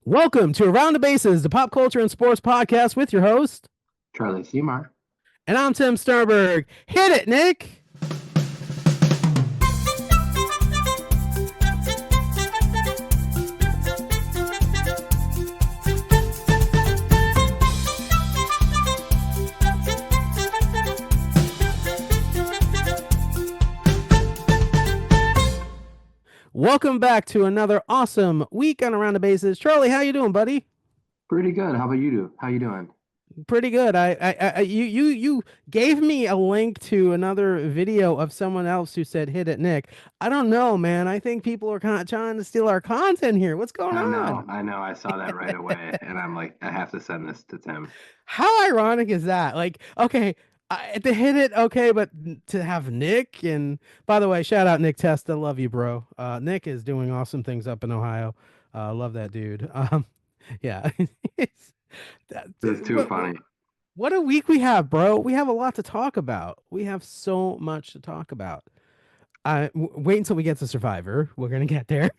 Welcome to Around the Bases, the pop culture and sports podcast with your host, Charlie Seymour. and I'm Tim Sternberg. Hit it, Nick. Welcome back to another awesome week on Around the Bases. Charlie, how you doing, buddy? Pretty good. How about you? How you doing? Pretty good. You gave me a link to another video of someone else who said "hit it, Nick." I don't know, man. I think people are kind of trying to steal our content here. What's going I on? know, I know. I saw that right away, and I'm like, I have to send this to Tim. How ironic is that? Like, okay, to hit it, okay, but to have Nick, and by the way, shout out Nick Testa, love you, bro. Nick is doing awesome things up in Ohio. Love that dude. Yeah, it's, that, This is too funny. what a week we have, bro. We have a lot to talk about. We have so much to talk about. Wait until we get to Survivor. We're gonna get there.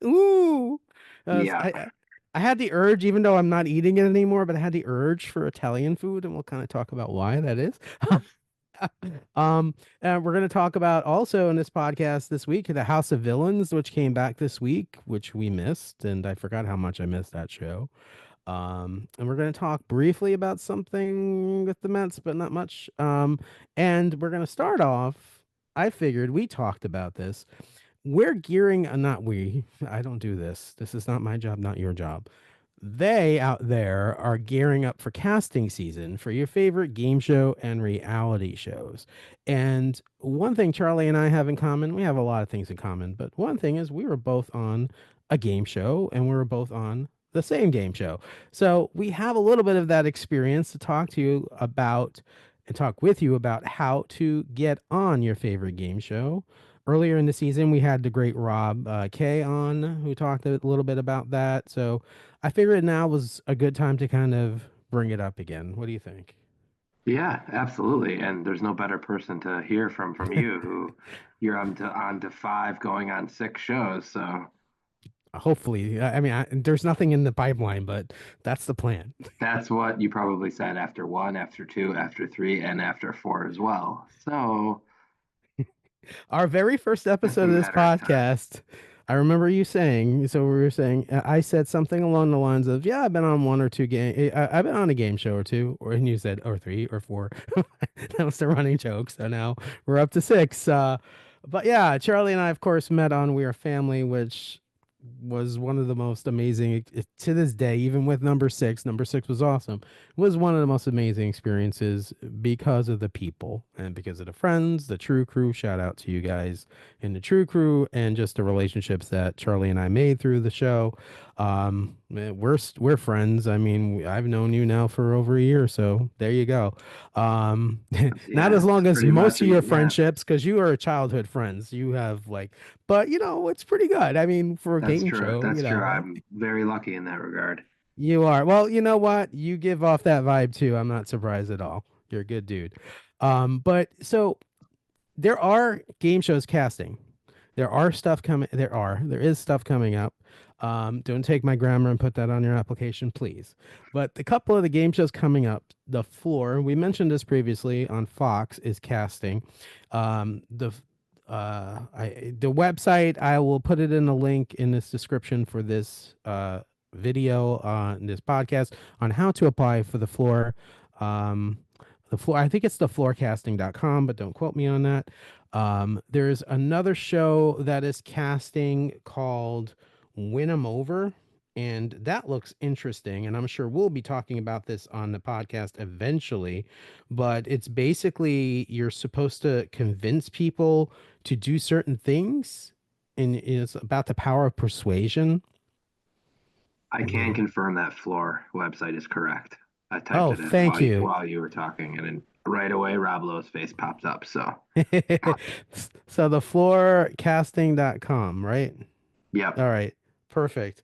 Ooh, Yeah, I had the urge, even though I'm not eating it anymore, but I had the urge for Italian food, and we'll kind of talk about why that is. And we're going to talk about also in this podcast this week the House of Villains, which came back this week, which we missed, and I forgot how much I missed that show. And we're going to talk briefly about something with the Mets, but not much. And we're going to start off. I figured we talked about this. We're gearing, not we, I don't do this. This is not my job, not your job. They out there are gearing up for casting season for your favorite game show and reality shows. And one thing Charlie and I have in common, we have a lot of things in common, but one thing is we were both on a game show and we were both on the same game show. So we have a little bit of that experience to talk to you about and talk with you about how to get on your favorite game show. Earlier in the season, we had the great Rob Kay on, who talked a little bit about that. So I figured now was a good time to kind of bring it up again. What do you think? yeah, absolutely. And there's no better person to hear from you, who you're on to five, going on six shows. So Hopefully, I mean, there's nothing in the pipeline, but that's the plan. that's what you probably said after one, after two, after three, and after four as well. So Our very first just episode a of this matter of time. podcast, I remember you saying, so we were saying, I said something along the lines of, yeah, I've been on one or two game, I've been on a game show or two, or and you said, or three or four. That was the running joke. So now we're up to six. But yeah, Charlie and I, of course, met on We Are Family, which was one of the most amazing to this day, even with number six was awesome, was one of the most amazing experiences because of the people and because of the friends, the True Crew. Shout out to you guys in the True Crew, and just the relationships that Charlie and I made through the show. We're friends. I mean, I've known you now for over a year, so there you go. um Not Yeah, as it's long as pretty most much, of your yeah. friendships, because you are childhood friends. You have like, but it's pretty good. I mean, for a That's game true. show, That's true. I'm very lucky in that regard. you are. Well, you know what? You give off that vibe too. I'm not surprised at all. You're a good dude. But so there are game shows casting. There is stuff coming up. Don't take my grammar and put that on your application, please. But a couple of the game shows coming up, The Floor, we mentioned this previously on Fox, is casting. The the website, I will put it in the link in this description for this video in this podcast on how to apply for the floor. Um, the floor, I think it's thefloorcasting.com, but don't quote me on that. There's another show that is casting called Win 'em Over, and that looks interesting. And I'm sure we'll be talking about this on the podcast eventually. But it's basically you're supposed to convince people to do certain things, and it's about the power of persuasion. I can Mhm. confirm that floor website is correct. I typed Oh, it in thank you. while you were talking, and then right away Rob Lowe's face popped up. So, So the floorcasting.com, right? yep. All right. Perfect.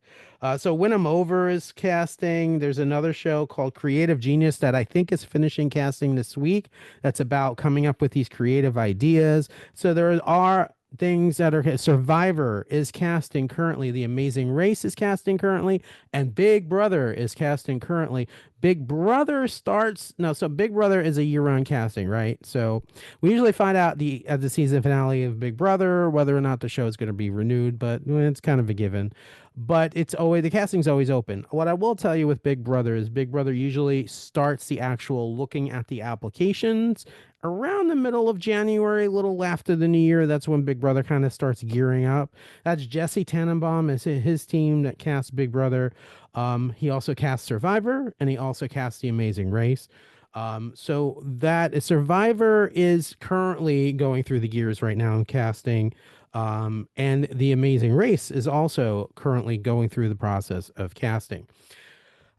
So Win 'em Over is casting. There's another show called Creative Genius that I think is finishing casting this week. That's about coming up with these creative ideas. So there are things that are Survivor is casting currently, The Amazing Race is casting currently, and Big Brother is casting currently. Big Brother starts no, so Big Brother is a year-round casting, right? So we usually find out at the season finale of Big Brother whether or not the show is going to be renewed, but it's kind of a given. But it's always the casting's always open. What I will tell you with Big Brother is Big Brother usually starts the actual looking at the applications around the middle of January, a little after the new year. That's when Big Brother kind of starts gearing up. That's Jesse Tannenbaum is his team that casts Big Brother. He also casts Survivor, and he also casts The Amazing Race. So that Survivor is currently going through the gears right now in casting. And The Amazing Race is also currently going through the process of casting.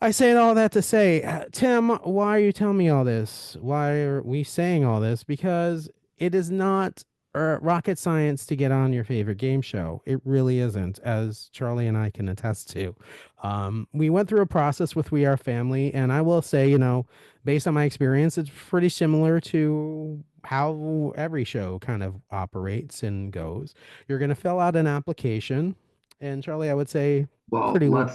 I say all that to say, Tim, why are you telling me all this? Why are we saying all this? Because it is not rocket science to get on your favorite game show. It really isn't, as Charlie and I can attest to. We went through a process with We Are Family, and I will say, based on my experience, it's pretty similar to how every show kind of operates and goes. You're going to fill out an application, and Charlie, I would say Well, pretty low.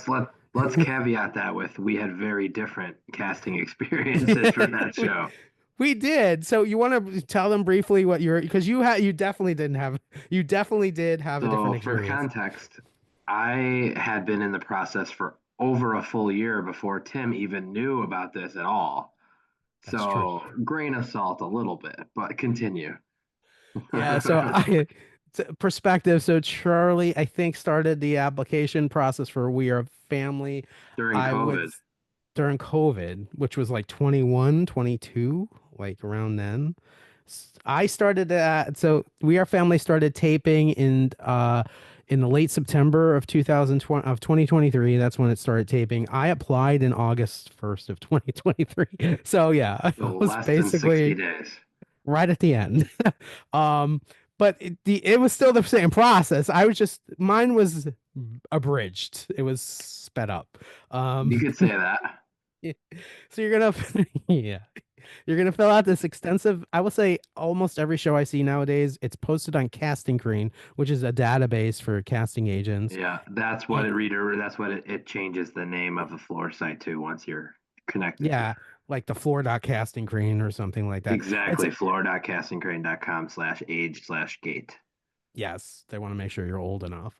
let's caveat that with we had very different casting experiences for that we, show. we did. So you want to tell them briefly what you're because you definitely didn't have you definitely did have a So different for experience. context, I had been in the process for over a full year before Tim even knew about this at all. That's true. So grain of salt a little bit, but continue. Yeah, so perspective. So Charlie, I think, started the application process for We Are Family. During I would COVID. during COVID, which was like 21, 22, like around then. I started so We Are Family started taping in the late September of 2020 of 2023. That's when it started taping. I applied in August 1st of 2023. So yeah, I So was less than 60 basically days. right at the end. um, but it was still the same process. I was just mine was abridged. It was sped up. Um, You could say that. so you're gonna yeah. You're gonna fill out this extensive. I will say almost every show I see nowadays, it's posted on Casting Crane, which is a database for casting agents. Yeah, that's what And it reader. That's what it changes the name of the floor site to once you're connected to it. yeah, like the floor dot casting crane or something like that. It's Exactly. Floor.castingcrane.com/age/gate. Yes, they want to make sure you're old enough.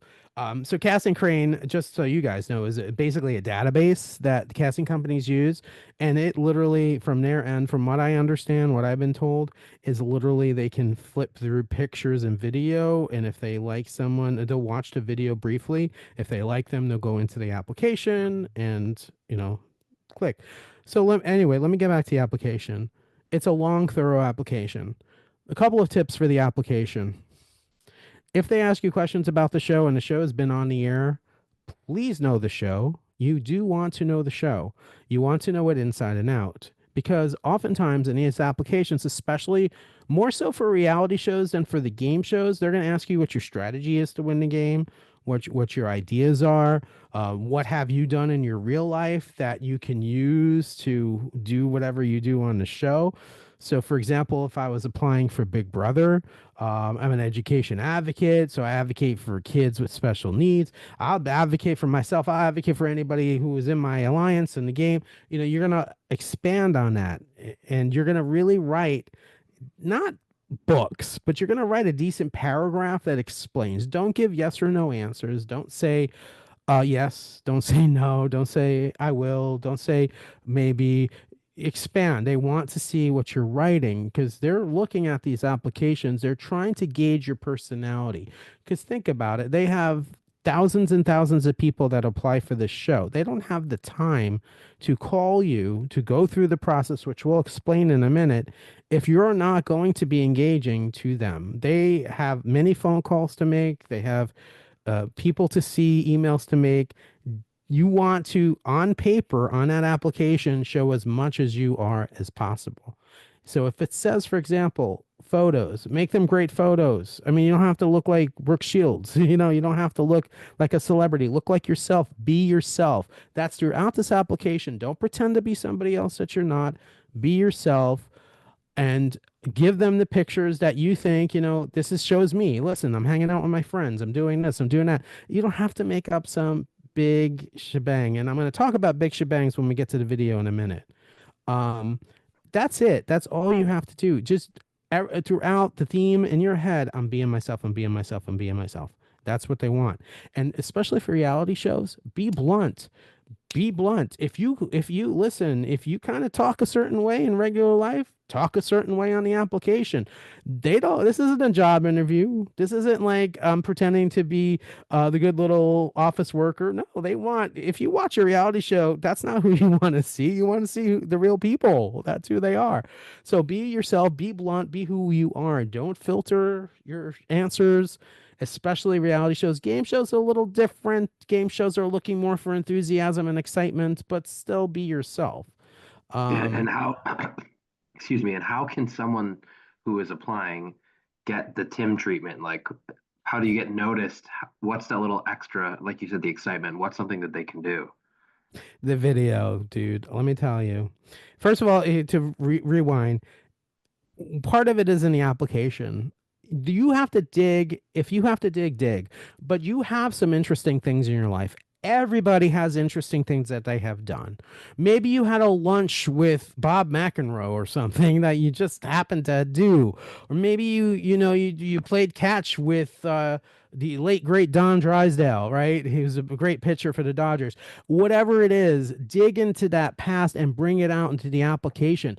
So Casting Crane, just so you guys know, is basically a database that the casting companies use, and it literally, from their end, from what I understand, what I've been told, is literally they can flip through pictures and video, and if they like someone, they'll watch the video briefly. If they like them, they'll go into the application and click. So anyway, let me get back to the application. It's a long, thorough application. A couple of tips for the application: if they ask you questions about the show and the show has been on the air, please know the show. You do want to know the show. You want to know it inside and out. Because oftentimes in these applications, especially more so for reality shows than for the game shows, they're going to ask you what your strategy is to win the game, what your ideas are, what have you done in your real life that you can use to do whatever you do on the show. So, for example, if I was applying for Big Brother, I'm an education advocate, so I advocate for kids with special needs. I'll advocate for myself. I'll advocate for anybody who is in my alliance in the game. You're gonna expand on that, and you're gonna really write not books, but you're gonna write a decent paragraph that explains. Don't give yes or no answers. Don't say yes. Don't say no. Don't say I will. Don't say maybe. Expand. They want to see what you're writing because they're looking at these applications. They're trying to gauge your personality. Because think about it, they have thousands and thousands of people that apply for this show. They don't have the time to call you to go through the process, which we'll explain in a minute, if you're not going to be engaging to them. They have many phone calls to make. They have people to see, emails to make. You want to, on paper, on that application, show as much as you are as possible. So if it says, for example, photos, make them great photos. I mean, you don't have to look like Brooke Shields. You don't have to look like a celebrity. Look like yourself. Be yourself. That's throughout this application. Don't pretend to be somebody else that you're not. Be yourself. and give them the pictures that you think, this is shows me. Listen, I'm hanging out with my friends. I'm doing this. I'm doing that. You don't have to make up some big shebang. And I'm going to talk about big shebangs when we get to the video in a minute. Um, that's it. That's all you have to do. Just throughout the theme in your head, I'm being myself. I'm being myself. I'm being myself. That's what they want. And especially for reality shows, be blunt, be blunt. If you listen, if you kind of talk a certain way in regular life, talk a certain way on the application. They don't. This isn't a job interview. This isn't like pretending to be the good little office worker. No, they want. If you watch a reality show, that's not who you want to see. You want to see the real people. That's who they are. So be yourself. Be blunt. Be who you are. Don't filter your answers, especially reality shows. Game shows are a little different. Game shows are looking more for enthusiasm and excitement, but still be yourself. Yeah, Um, and how, excuse me, and how can someone who is applying get the Tim treatment? Like, how do you get noticed? What's that little extra, like you said, the excitement? What's something that they can do? the video, dude, let me tell you. First of all, to rewind, part of it is in the application. Do you have to dig? If you have to dig, dig. But you have some interesting things in your life. Everybody has interesting things that they have done. Maybe you had a lunch with Bob McEnroe or something that you just happened to do, or maybe you played catch with the late great Don Drysdale, right? He was a great pitcher for the Dodgers. Whatever it is, dig into that past and bring it out into the application.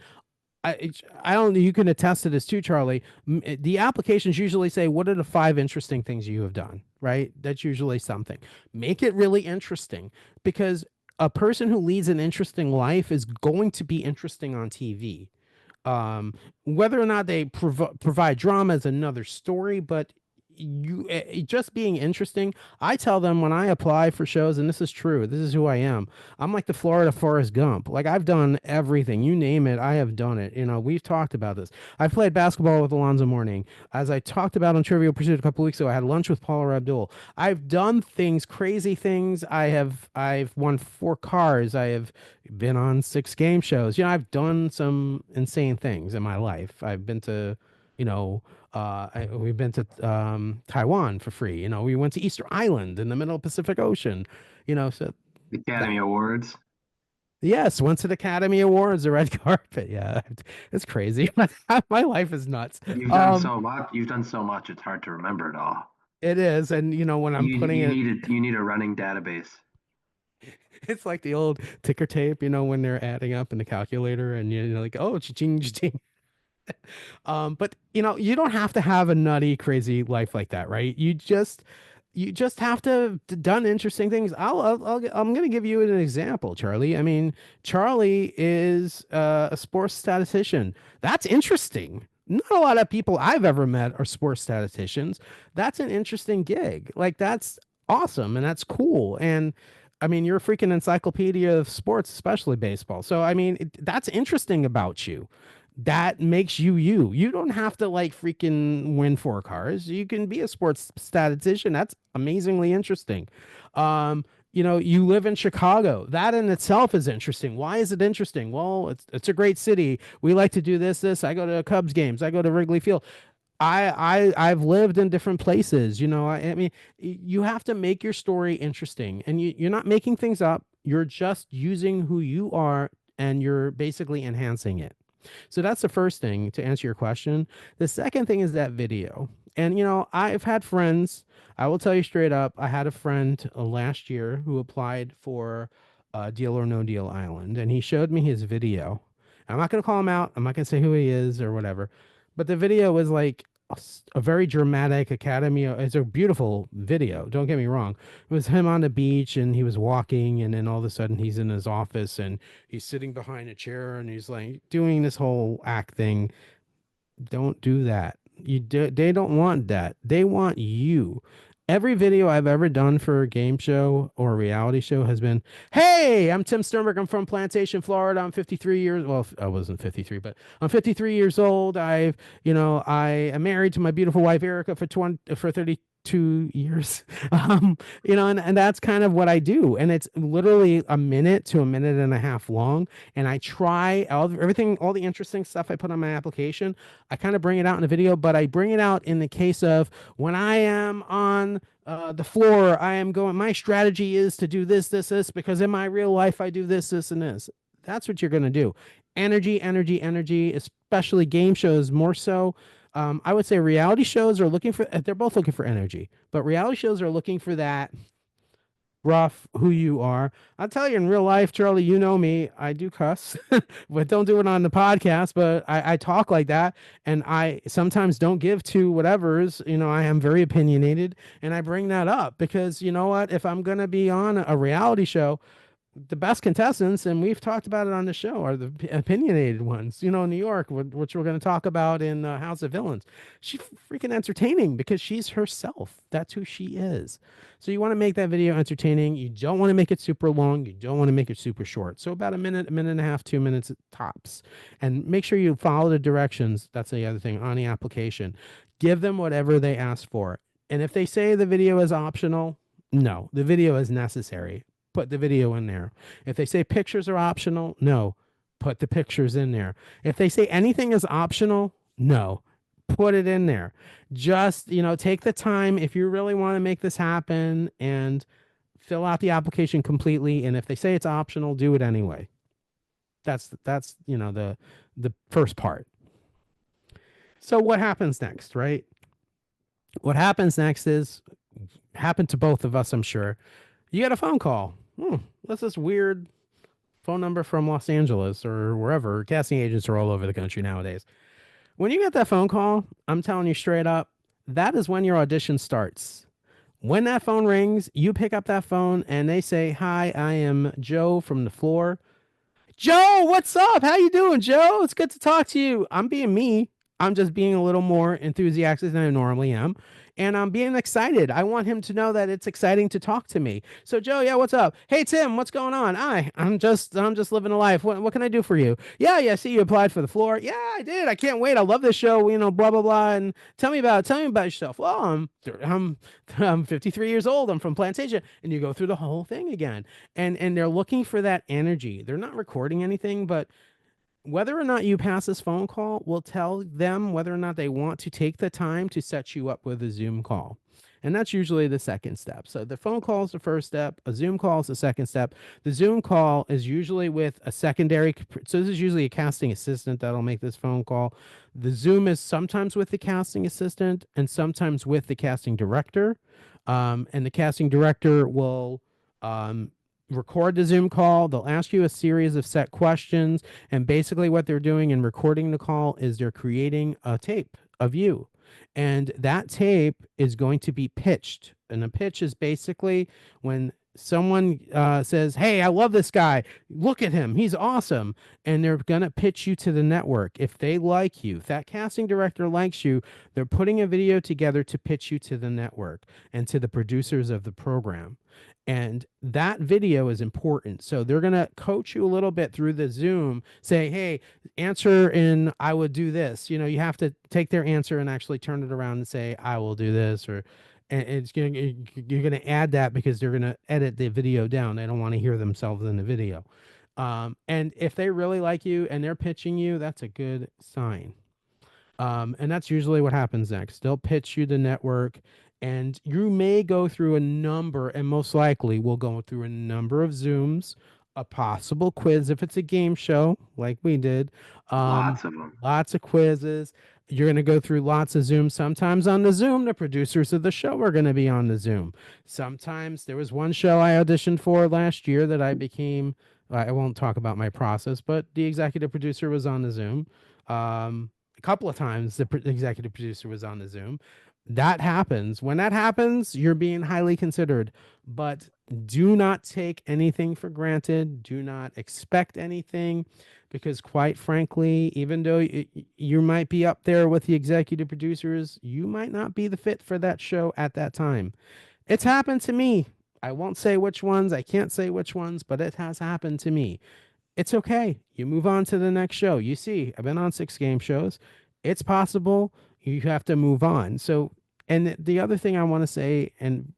I don't. You can attest to this too, Charlie. The applications usually say, "What are the five interesting things you have done?" Right? That's usually something. Make it really interesting, because a person who leads an interesting life is going to be interesting on TV. Whether or not they provide drama is another story, but just being interesting. I tell them when I apply for shows, and this is true, this is who I am. I'm like the Florida Forrest Gump. Like, I've done everything, you name it, I have done it. We've talked about this. I played basketball with Alonzo Mourning. As I talked about on Trivial Pursuit a couple weeks ago, I had lunch with Paula Abdul. I've done things, crazy things. I've won 4 cars. I have been on 6 game shows. I've done some insane things in my life. I've been to, we've been to Taiwan for free. We went to Easter Island in the middle of Pacific Ocean. So The that, Academy Awards. yes, went to the Academy Awards, the red carpet. Yeah, it's crazy. My life is nuts. You've done Um, so much. You've done so much. It's hard to remember it all. it is, and when I'm putting it, You need a running database. it's like the old ticker tape. When they're adding up in the calculator, and you're like, oh, cha-ching, cha-ching. But you don't have to have a nutty, crazy life like that, right? You just have to have done interesting things. I'm going to give you an example, Charlie. I mean, Charlie is a sports statistician. That's interesting. Not a lot of people I've ever met are sports statisticians. That's an interesting gig. Like, that's awesome and that's cool. And I mean, you're a freaking encyclopedia of sports, especially baseball. So, I mean, that's interesting about you. That makes you you. You don't have to like freaking win 4 cars. You can be a sports statistician. That's amazingly interesting. You live in Chicago. That in itself is interesting. Why is it interesting? Well, it's a great city. We like to do this. I go to Cubs games. I go to Wrigley Field. I've lived in different places. I mean, you have to make your story interesting, and you're not making things up. You're just using who you are, and you're basically enhancing it. So that's the first thing to answer your question. The second thing is that video. And, I've had friends, I will tell you straight up, I had a friend last year who applied for Deal or No Deal Island, and he showed me his video. I'm not going to call him out, I'm not going to say who he is or whatever, but the video was like a very dramatic Academy. It's a beautiful video, don't get me wrong. It was him on the beach and he was walking, and then all of a sudden he's in his office and he's sitting behind a chair and he's like doing this whole act thing. Don't do that. They don't want that. They want you. Every video I've ever done for a game show or a reality show has been, "Hey, I'm Tim Sternberg. I'm from Plantation, Florida. I'm 53 years. Well, I wasn't 53, but I'm 53 years old. I am married to my beautiful wife Erica for 30 2 years. And that's kind of what I do. And it's literally a minute to a minute and a half long. And I try everything, all the interesting stuff I put on my application. I kind of bring it out in a video, but I bring it out in the case of when I am on the floor, I am going, my strategy is to do this, this, this, because in my real life, I do this, this, and this. That's what you're going to do. Energy, energy, energy, especially game shows more so. I would say reality shows are looking for, they're both looking for energy, but reality shows are looking for that rough who you are. I'll tell you in real life, Charlie, you know me, I do cuss, but don't do it on the podcast. But I talk like that. And I sometimes don't give to whatever's, I am very opinionated and I bring that up because you know what? If I'm going to be on a reality show, the best contestants, and we've talked about it on the show, are the opinionated ones. New York, which we're going to talk about in House of Villains. She's freaking entertaining because she's herself. That's who she is. So you want to make that video entertaining. You don't want to make it super long. You don't want to make it super short. So about a minute and a half, 2 minutes tops. And make sure you follow the directions. That's the other thing on the application. Give them whatever they ask for. And if they say the video is optional, no, the video is necessary. Put the video in there. If they say pictures are optional, no, put the pictures in there. If they say anything is optional, no, put it in there. Just, take the time if you really want to make this happen and fill out the application completely. And if they say it's optional, do it anyway. That's the first part. So what happens next, right? What happens next is happened to both of us, I'm sure. You get a phone call. What's this weird phone number from Los Angeles or wherever? Casting agents are all over the country nowadays. When you get that phone call, I'm telling you straight up, that is when your audition starts. When that phone rings, you pick up that phone and they say, "Hi, I am Joe from the floor." Joe, what's up? How you doing, Joe? It's good to talk to you. I'm being me. I'm just being a little more enthusiastic than I normally am. And I'm being excited. I want him to know that it's exciting to talk to me. So Joe, yeah, what's up? Hey Tim, what's going on? I'm just living a life. What can I do for you? Yeah, see you applied for the floor. Yeah, I did. I can't wait. I love this show, blah blah blah. And tell me about yourself. Well, I'm 53 years old. I'm from Plantation. And you go through the whole thing again. And they're looking for that energy. They're not recording anything, but whether or not you pass this phone call will tell them whether or not they want to take the time to set you up with a Zoom call. And that's usually the second step. So the phone call is the first step, a Zoom call is the second step. The Zoom call is usually with a secondary. So this is usually a casting assistant that'll make this phone call. The Zoom is sometimes with the casting assistant and sometimes with the casting director. And the casting director will record the Zoom call. They'll ask you a series of set questions. And basically, what they're doing in recording the call is they're creating a tape of you. And that tape is going to be pitched. And a pitch is basically when someone says, "Hey, I love this guy. Look at him. He's awesome." And they're going to pitch you to the network. If they like you, if that casting director likes you, they're putting a video together to pitch you to the network and to the producers of the program. And that video is important. So they're going to coach you a little bit through the Zoom, say, "Hey, answer in I would do this." You have to take their answer and actually turn it around and say, "I will do this," or and you're going to add that because they're going to edit the video down. They don't want to hear themselves in the video. And if they really like you and they're pitching you, that's a good sign. And that's usually what happens next. They'll pitch you the network, and you may go through a number, and most likely we'll go through a number of Zooms, a possible quiz if it's a game show like we did. Um, Lots of them. Lots of quizzes. You're going to go through lots of Zooms. Sometimes on the Zoom, the producers of the show are going to be on the Zoom. Sometimes there was one show I auditioned for last year that I became, I won't talk about my process, but the executive producer was on the Zoom. A couple of times the executive producer was on the Zoom. That happens. When that happens, you're being highly considered. But do not take anything for granted. Do not expect anything because, quite frankly, even though you might be up there with the executive producers, you might not be the fit for that show at that time. It's happened to me. I won't say which ones. I can't say which ones, but it has happened to me. It's okay. You move on to the next show. You see, I've been on 6 game shows. It's possible. You have to move on. So And the other thing I want to say, and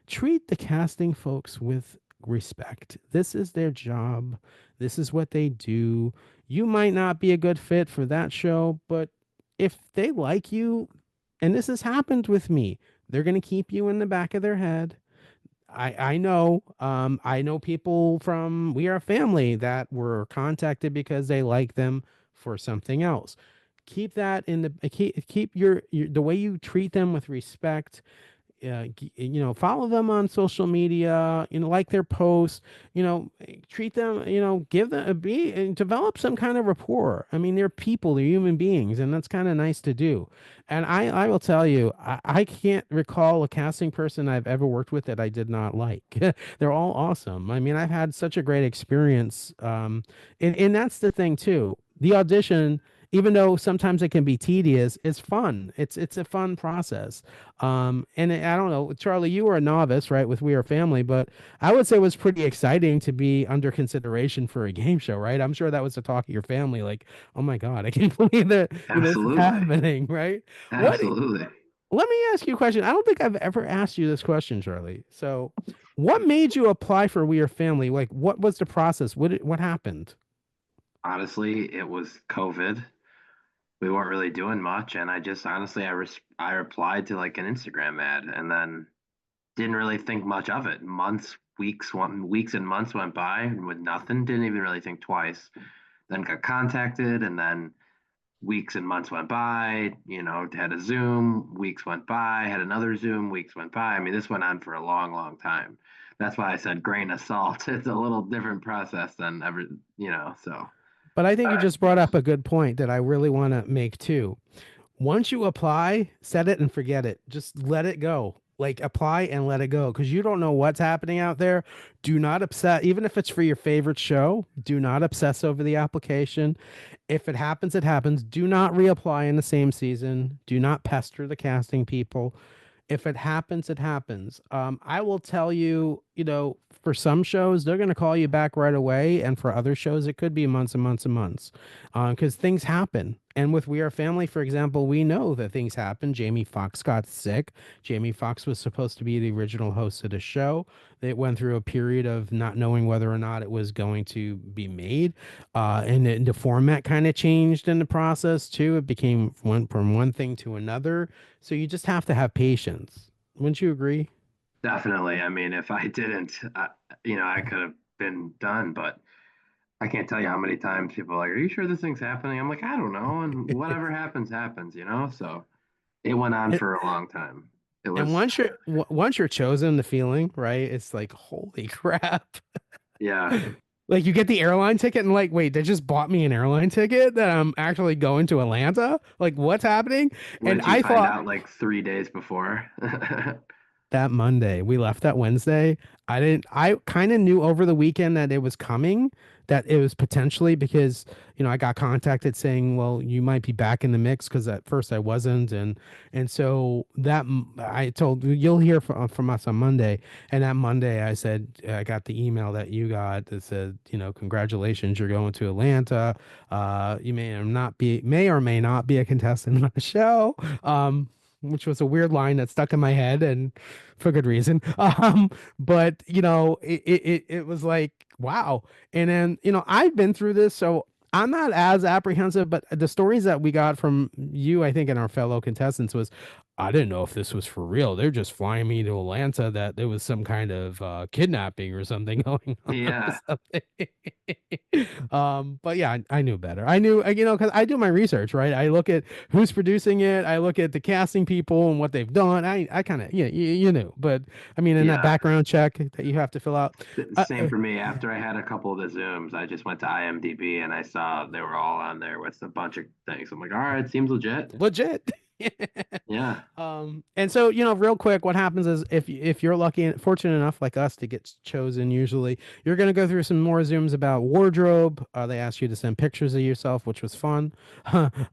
treat the casting folks with respect. This is their job. This is what they do. You might not be a good fit for that show, but if they like you, and this has happened with me, they're going to keep you in the back of their head. I know people from We Are Family that were contacted because they like them for something else. Keep that in the keep your the way you treat them with respect. Follow them on social media, like their posts, treat them, give them be and develop some kind of rapport. I mean, they're people, they're human beings, and that's kind of nice to do. And I will tell you, I can't recall a casting person I've ever worked with that I did not like. They're all awesome. I mean, I've had such a great experience. And that's the thing too. The audition, even though sometimes it can be tedious, it's fun. It's a fun process. I don't know, Charlie, you were a novice, right, with We Are Family, but I would say it was pretty exciting to be under consideration for a game show, right? I'm sure that was the talk of your family, like, oh my God, I can't believe that this is Absolutely. happening, right? What? Absolutely. Let me ask you a question. I don't think I've ever asked you this question, Charlie. So, what made you apply for We Are Family? Like, what was the process? What happened? Honestly, it was COVID. We weren't really doing much, and I just honestly I replied to like an Instagram ad, and then didn't really think much of it. Weeks and months went by with nothing. Didn't even really think twice. Then got contacted, and then weeks and months went by. Had a Zoom. Weeks went by. Had another Zoom. Weeks went by. I mean, this went on for a long, long time. That's why I said grain of salt. It's a little different process than ever. So But I think you uh, just brought up a good point that I really want to make too. Once you apply, set it and forget it. Just let it go. Like apply and let it go because you don't know what's happening out there. Do not upset, even if it's for your favorite show. Do not obsess over the application. If it happens, it happens. Do not reapply in the same season. Do not pester the casting people. If it happens, it happens. I will tell you, for some shows, they're going to call you back right away. And for other shows, it could be months and months and months because things happen. And with We Are Family, for example, we know that things happen. Jamie Foxx got sick. Jamie Foxx was supposed to be the original host of the show. They went through a period of not knowing whether or not it was going to be made. And the format kind of changed in the process too. It became from one thing to another. So you just have to have patience. Wouldn't you agree? definitely. I mean, if I didn't, I could have been done, but I can't tell you how many times people are like, "Are you sure this thing's happening?" I'm like, "I don't know," and whatever happens, happens. So it went on And, for a long time. It and was, once you're chosen, the feeling, right? It's like, holy crap. yeah. Like you get the airline ticket and like, wait, they just bought me an airline ticket that I'm actually going to Atlanta? Like what's happening? And Once you I find thought out like 3 days before, that Monday. We left that Wednesday. I kind of knew over the weekend that it was coming, that it was potentially because, I got contacted saying, well, you might be back in the mix because at first I wasn't. And so I told you'll hear from us on Monday. And that Monday I said, I got the email that you got that said, congratulations, you're going to Atlanta. You may or may not be a contestant on the show. Which was a weird line that stuck in my head and for good reason. But it was like, wow. And then, I've been through this, so I'm not as apprehensive, but the stories that we got from you, I think, and our fellow contestants was, I didn't know if this was for real. They're just flying me to Atlanta, that there was some kind of kidnapping or something going on or yeah, something. But yeah, I knew better. I knew, because I do my research, right? I look at who's producing it. I look at the casting people and what they've done. I kind of, you knew, but I mean, in that yeah. background check that you have to fill out, Same for me. After I had a couple of the Zooms, I just went to IMDb and I saw they were all on there with a bunch of things. I'm like, all right, seems legit. legit. Yeah. And so, real quick, what happens is if you're lucky and fortunate enough like us to get chosen, usually you're going to go through some more Zooms about wardrobe. They ask you to send pictures of yourself, which was fun.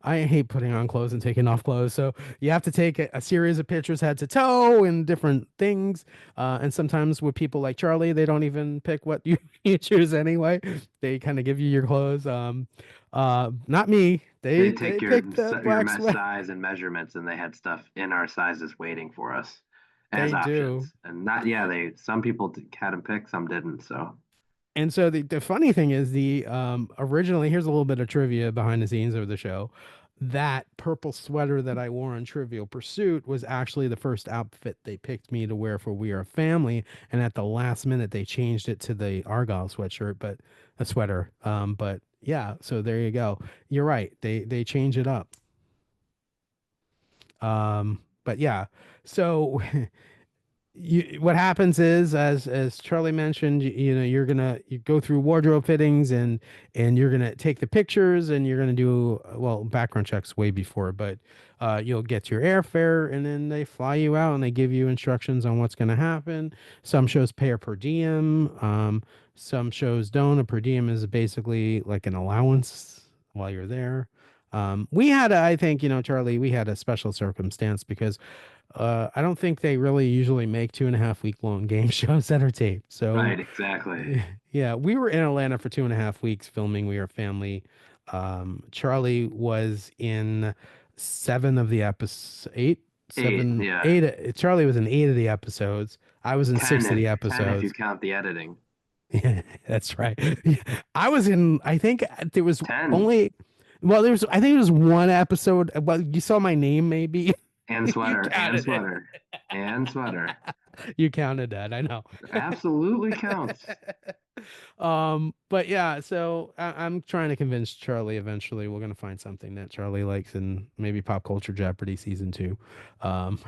I hate putting on clothes and taking off clothes. So you have to take a series of pictures head to toe and different things. And sometimes with people like Charlie, they don't even pick what you choose anyway. They kind of give you your clothes. Not me. They They take your picked the your black mesh sweat. size and measurements, and they had stuff in our sizes waiting for us as They do. options. And not, yeah, they some people had them pick, some didn't. So And so the funny thing is the originally here's a little bit of trivia behind the scenes of the show. That purple sweater that I wore on Trivial Pursuit was actually the first outfit they picked me to wear for We Are Family, and at the last minute they changed it to the Argyle sweatshirt, but a sweater. But yeah, so there you go. You're right. They change it up. But yeah. So what happens is as Charlie mentioned, you know, you go through wardrobe fittings and you're gonna take the pictures and you're gonna do well background checks way before, but you'll get your airfare and then they fly you out and they give you instructions on what's gonna happen. Some shows pay a per diem, some shows don't. A per diem is basically like an allowance while you're there. We had I think, you know, Charlie, we had a special circumstance because I don't think they really usually make 2.5 week long game shows that are taped. So, right, exactly. yeah, we were in Atlanta for 2.5 weeks filming We Are Family. Charlie was in seven of the episodes, eight, Eight, seven, yeah, eight. Charlie was in eight of the episodes. I was in ten six of if the 10 if you episodes. count the editing. Yeah, that's right. I was in, I think there was 10 only, well, there was, I think it was one episode. Well, you saw my name, maybe. and You sweater and counted it. sweater and sweater. You counted that, I know. Absolutely counts. But yeah, so I'm trying to convince Charlie eventually we're gonna find something that Charlie likes in maybe Pop Culture Jeopardy season two. Um,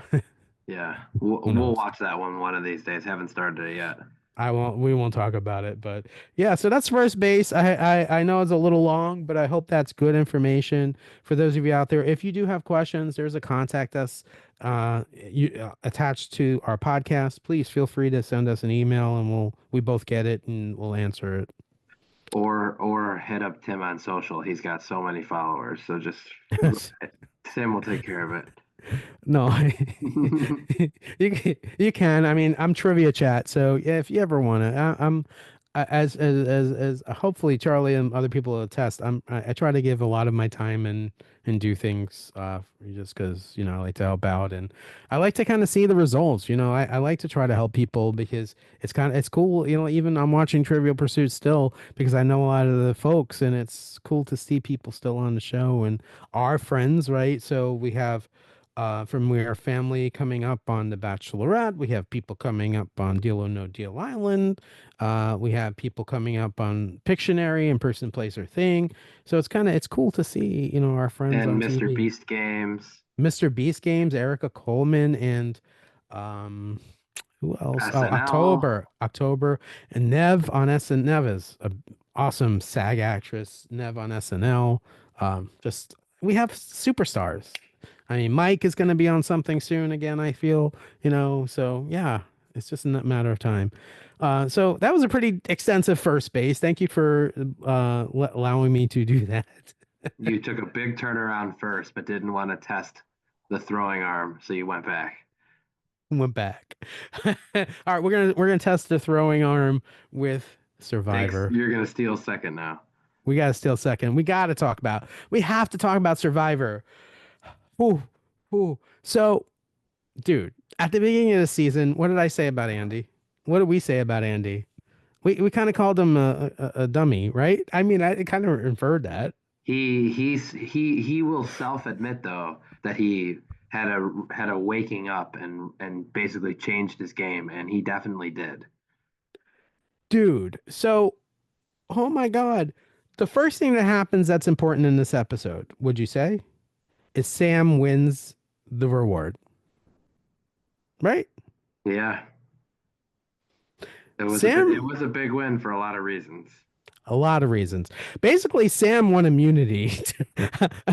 Yeah, who we'll knows? watch that one of these days. Haven't started it yet. We won't talk about it, but yeah, so that's first base. I know it's a little long, but I hope that's good information for those of you out there. If you do have questions, there's a contact us attached to our podcast. Please feel free to send us an email and we both get it and we'll answer it. Or hit up Tim on social. He's got so many followers. So just Tim will take care of No, it. you can. I mean, I'm trivia chat, so yeah, if you ever want to, I'm as hopefully Charlie and other people will attest. I try to give a lot of my time and do things just because you know I like to help out and I like to kind of see the results. You know, I like to try to help people because it's cool. You know, even I'm watching Trivial Pursuit still because I know a lot of the folks and it's cool to see people still on the show and our friends, right? So we have from We Are Family coming up on The Bachelorette. We have people coming up on Deal or No Deal Island. We have people coming up on Pictionary and Person, Place, or Thing. So it's cool to see, you know, our friends And on Mr. TV. Beast games, Mr. Beast Games, Erica Coleman, and um, who else? Oh, SNL, October, and Nev on SN. Nev is a awesome SAG actress. Nev on SNL. Just we have superstars. I mean, Mike is going to be on something soon again. I feel, you know. So yeah, it's just a matter of time. So that was a pretty extensive first base. Thank you for allowing me to do that. you took a big turnaround first, but didn't want to test the throwing arm, so you went back. Went back. All right, we're gonna test the throwing arm with Thanks. Survivor. You're gonna steal second now. We got to steal second. We got to talk about. We have to talk about Survivor. Ooh, ooh. So, dude, at the beginning of the season, what did I say about Andy? What did we say about Andy? We kind of called him a dummy, right? I mean, I kind of inferred that. He will self admit though that he had a waking up and basically changed his game, and he definitely did. Dude, so, oh my God. The first thing that happens that's important in this episode, would you say, is Sam wins the reward, right? Yeah, it Sam was a big win for a lot of reasons. A lot of reasons. Basically, Sam won immunity.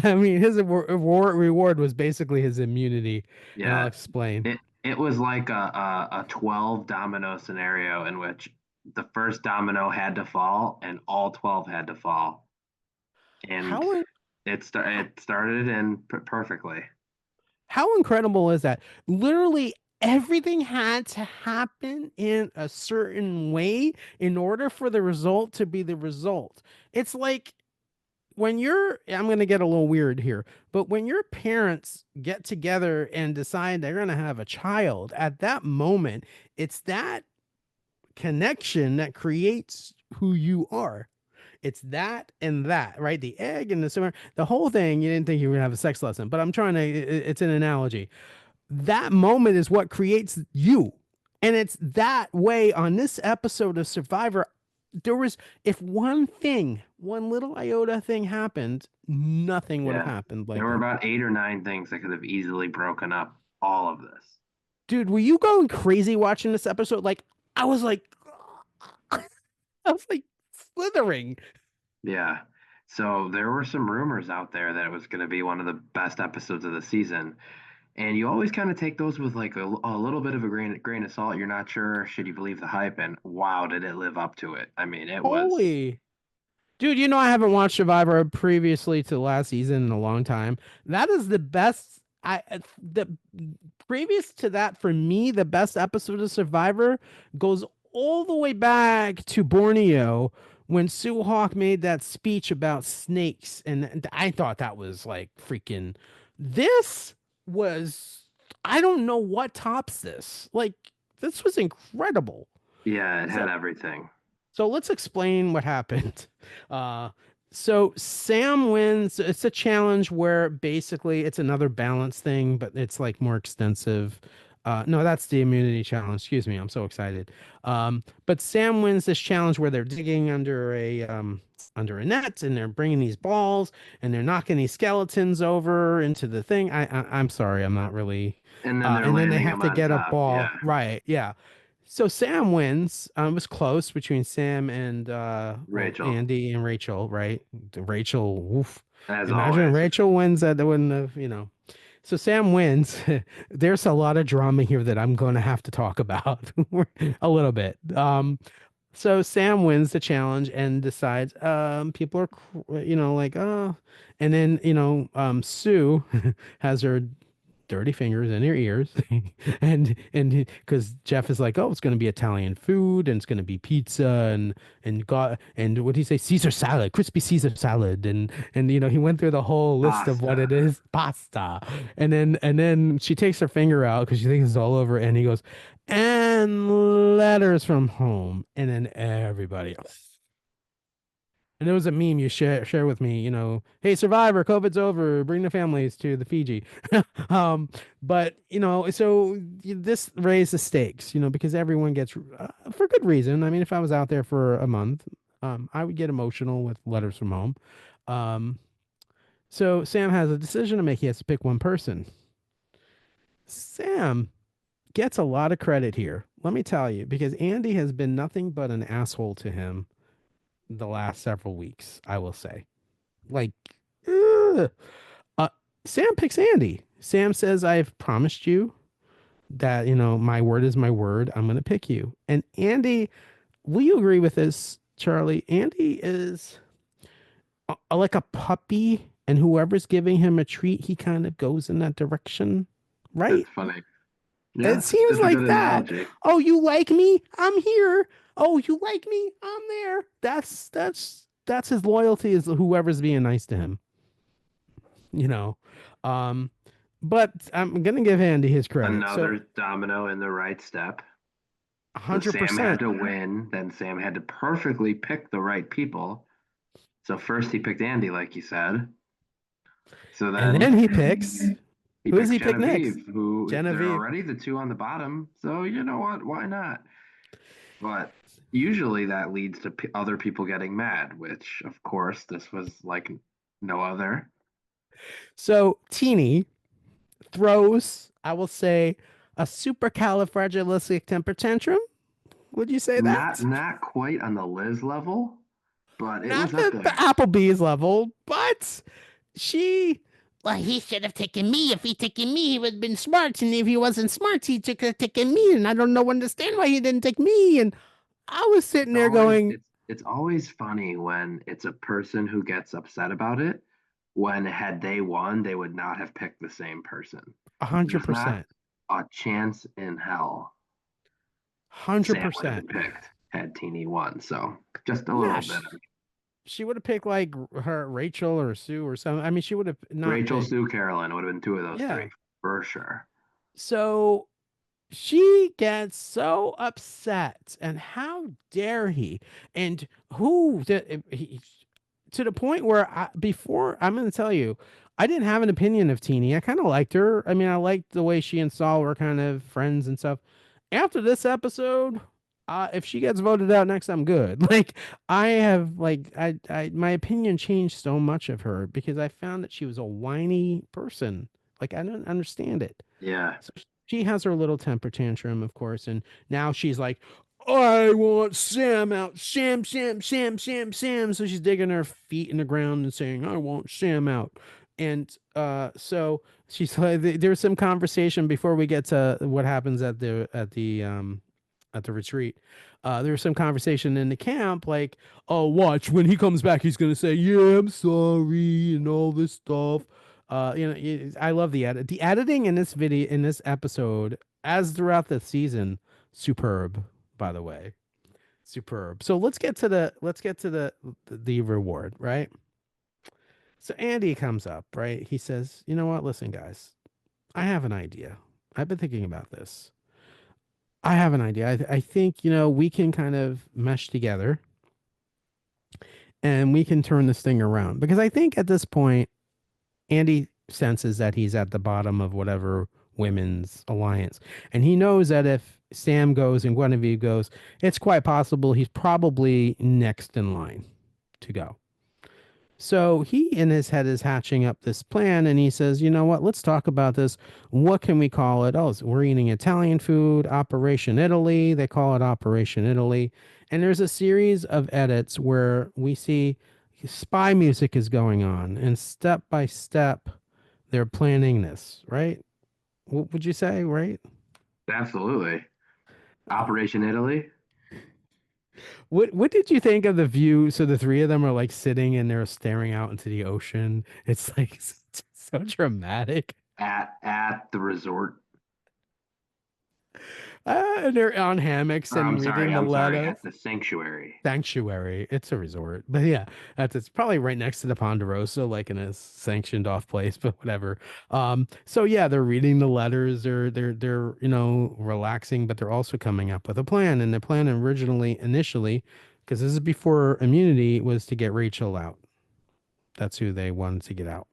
I mean, his reward was basically his immunity, and I'll Yeah, explain. it was like a 12 domino scenario in which the first domino had to fall and all 12 had to fall, and How it started in perfectly. how incredible is that? Literally everything had to happen in a certain way in order for the result to be the result. It's like when you're, I'm going to get a little weird here, but when your parents get together and decide they're going to have a child, at that moment, it's that connection that creates who you are. It's that and that, right? The egg and the sperm, the whole thing. You didn't think you were going to have a sex lesson, but I'm trying to, it's an analogy. That moment is what creates you. And it's that way on this episode of Survivor. There was, if one thing, one little iota thing happened, nothing would have Yeah. happened There like were that. about 8 or 9 things that could have easily broken up all of this. Dude, were you going crazy watching this episode? Like, I was like, I was like slithering. Yeah. So there were some rumors out there that it was going to be one of the best episodes of the season. And you always kind of take those with like a little bit of a grain of salt. You're not sure, should you believe the hype? And wow, did it live up to it? I mean, it was, Holy. Dude, you know I haven't watched Survivor previously to last season in a long time. That is the best. The previous to that for me, the best episode of Survivor goes all the way back to Borneo when Sue Hawk made that speech about snakes, and I thought that was like freaking. This was, I don't know what tops this. Like this was incredible. yeah, it had So everything. so let's explain what happened. Uh, so Sam wins. It's a challenge where basically it's another balance thing, but it's like more extensive. No, that's the immunity challenge. Excuse me. I'm so excited. But Sam wins this challenge where they're digging under a net and they're bringing these balls and they're knocking these skeletons over into the thing. I'm sorry. I'm not really. And then they're And then they landing have them to on get a top. ball. Yeah. Right. Yeah. So Sam wins. It was close between Sam and Rachel, Andy and Rachel, right? Rachel, woof. as Imagine always. Rachel wins that wouldn't have, you know. So Sam wins. There's a lot of drama here that I'm going to have to talk about a little bit. So Sam wins the challenge and decides people are like and then Sue has her dirty fingers in her ears and because Jeff is like, oh, it's going to be Italian food and it's going to be pizza and god and what do you say, Caesar salad, crispy Caesar salad, and he went through the whole list of what Pasta. it is, pasta, and then she takes her finger out because she thinks it's all over, and he goes, and letters from home, and then everybody else. And there was a meme you share with me, hey Survivor, COVID's over, bring the families to the Fiji. um, but so this raised the stakes, because everyone gets for good reason. I mean, if I was out there for a month, I would get emotional with letters from home. Um, so Sam has a decision to make. He has to pick one person. Sam gets a lot of credit here. Let me tell you, because Andy has been nothing but an asshole to him the last several weeks, I will say. Like, ugh. uh, Sam picks Andy. Sam says, I've promised you that, my word is my word. I'm going to pick you. And Andy, will you agree with this, Charlie? Andy is like a puppy, and whoever's giving him a treat, he kind of goes in that direction, That's right? funny. It Yeah, seems it's a good like that. analogy. Oh, you like me? I'm here. Oh, you like me? I'm there. That's his loyalty, is whoever's being nice to him, you know. Um, but I'm gonna give Andy his credit. So Another domino in the right step. So Sam had 100%. to win, then Sam had to perfectly pick the right people. So first he picked Andy, like you said. So And then then he who does picks he pick next? Genevieve, who they're Genevieve. already the two on the bottom. So you know what? Why not? But usually that leads to other people getting mad, which of course this was like no other. So Teeny throws, I will say, a supercalifragilistic temper tantrum. Would you say Not that? not quite on the Liz level, but it was Not up the there. Applebee's level, but she. Well, he should have taken me. If he taken me, he would have been smart. And if he wasn't smart, he took have taken me. And I don't know, understand why he didn't take me. And I was sitting It's there always going, it's always funny when it's a person who gets upset about it, when had they won, they would not have picked the same person. There's not 100%, a chance in hell Sam would have 100%. been picked had Teeny won. So just a Nah, little bit of she would have picked like her Rachel or Sue or something. I mean, she would have not. Rachel, Sue, Carolyn would have been two of those three Yeah. for sure. So she gets so upset, and how dare he? And who did he, to the point where before I'm going to tell you, I didn't have an opinion of Teeny. I kind of liked her. I mean, I liked the way she and Saul were kind of friends and stuff. After this episode, if she gets voted out next, I'm good. Like I have, like my opinion changed so much of her because I found that she was a whiny person. Like I don't understand it. Yeah, So she has her little temper tantrum, of course, and now she's like, I want Sam out. Sam, Sam, Sam, Sam, Sam. So she's digging her feet in the ground and saying, I want Sam out. And so she's like, there's some conversation before we get to what happens at the retreat. There's some conversation in the camp, like, oh, watch when he comes back, he's gonna say, yeah, I'm sorry, and all this stuff. I love the editing in this video in this episode, as throughout the season, superb. By the way, superb. So let's get to the reward, right? So Andy comes up, right? He says, you know what? Listen, guys, I have an idea. I've been thinking about this. I have an idea. I think, we can kind of mesh together and we can turn this thing around because I think at this point, Andy senses that he's at the bottom of whatever women's alliance. And he knows that if Sam goes and Guinevere goes, it's quite possible he's probably next in line to go. So he in his head is hatching up this plan and he says, you know what, let's talk about this. What can we call it? Oh, we're eating Italian food, Operation Italy. They call it Operation Italy. And there's a series of edits where we see spy music is going on and step by step they're planning this, right? What would you say, right? absolutely. Operation Italy. What did you think of the view? So the three of them are like sitting and they're staring out into the ocean. It's like so dramatic. At the resort. And they're on hammocks Or and reading the I'm sorry, letters. at the sanctuary. Sanctuary. It's a resort, but yeah, it's probably right next to the Ponderosa, like in a sanctioned off place, but whatever. So yeah, they're reading the letters. They're relaxing, but they're also coming up with a plan. And the plan initially, because this is before immunity, was to get Rachel out. That's who they wanted to get out.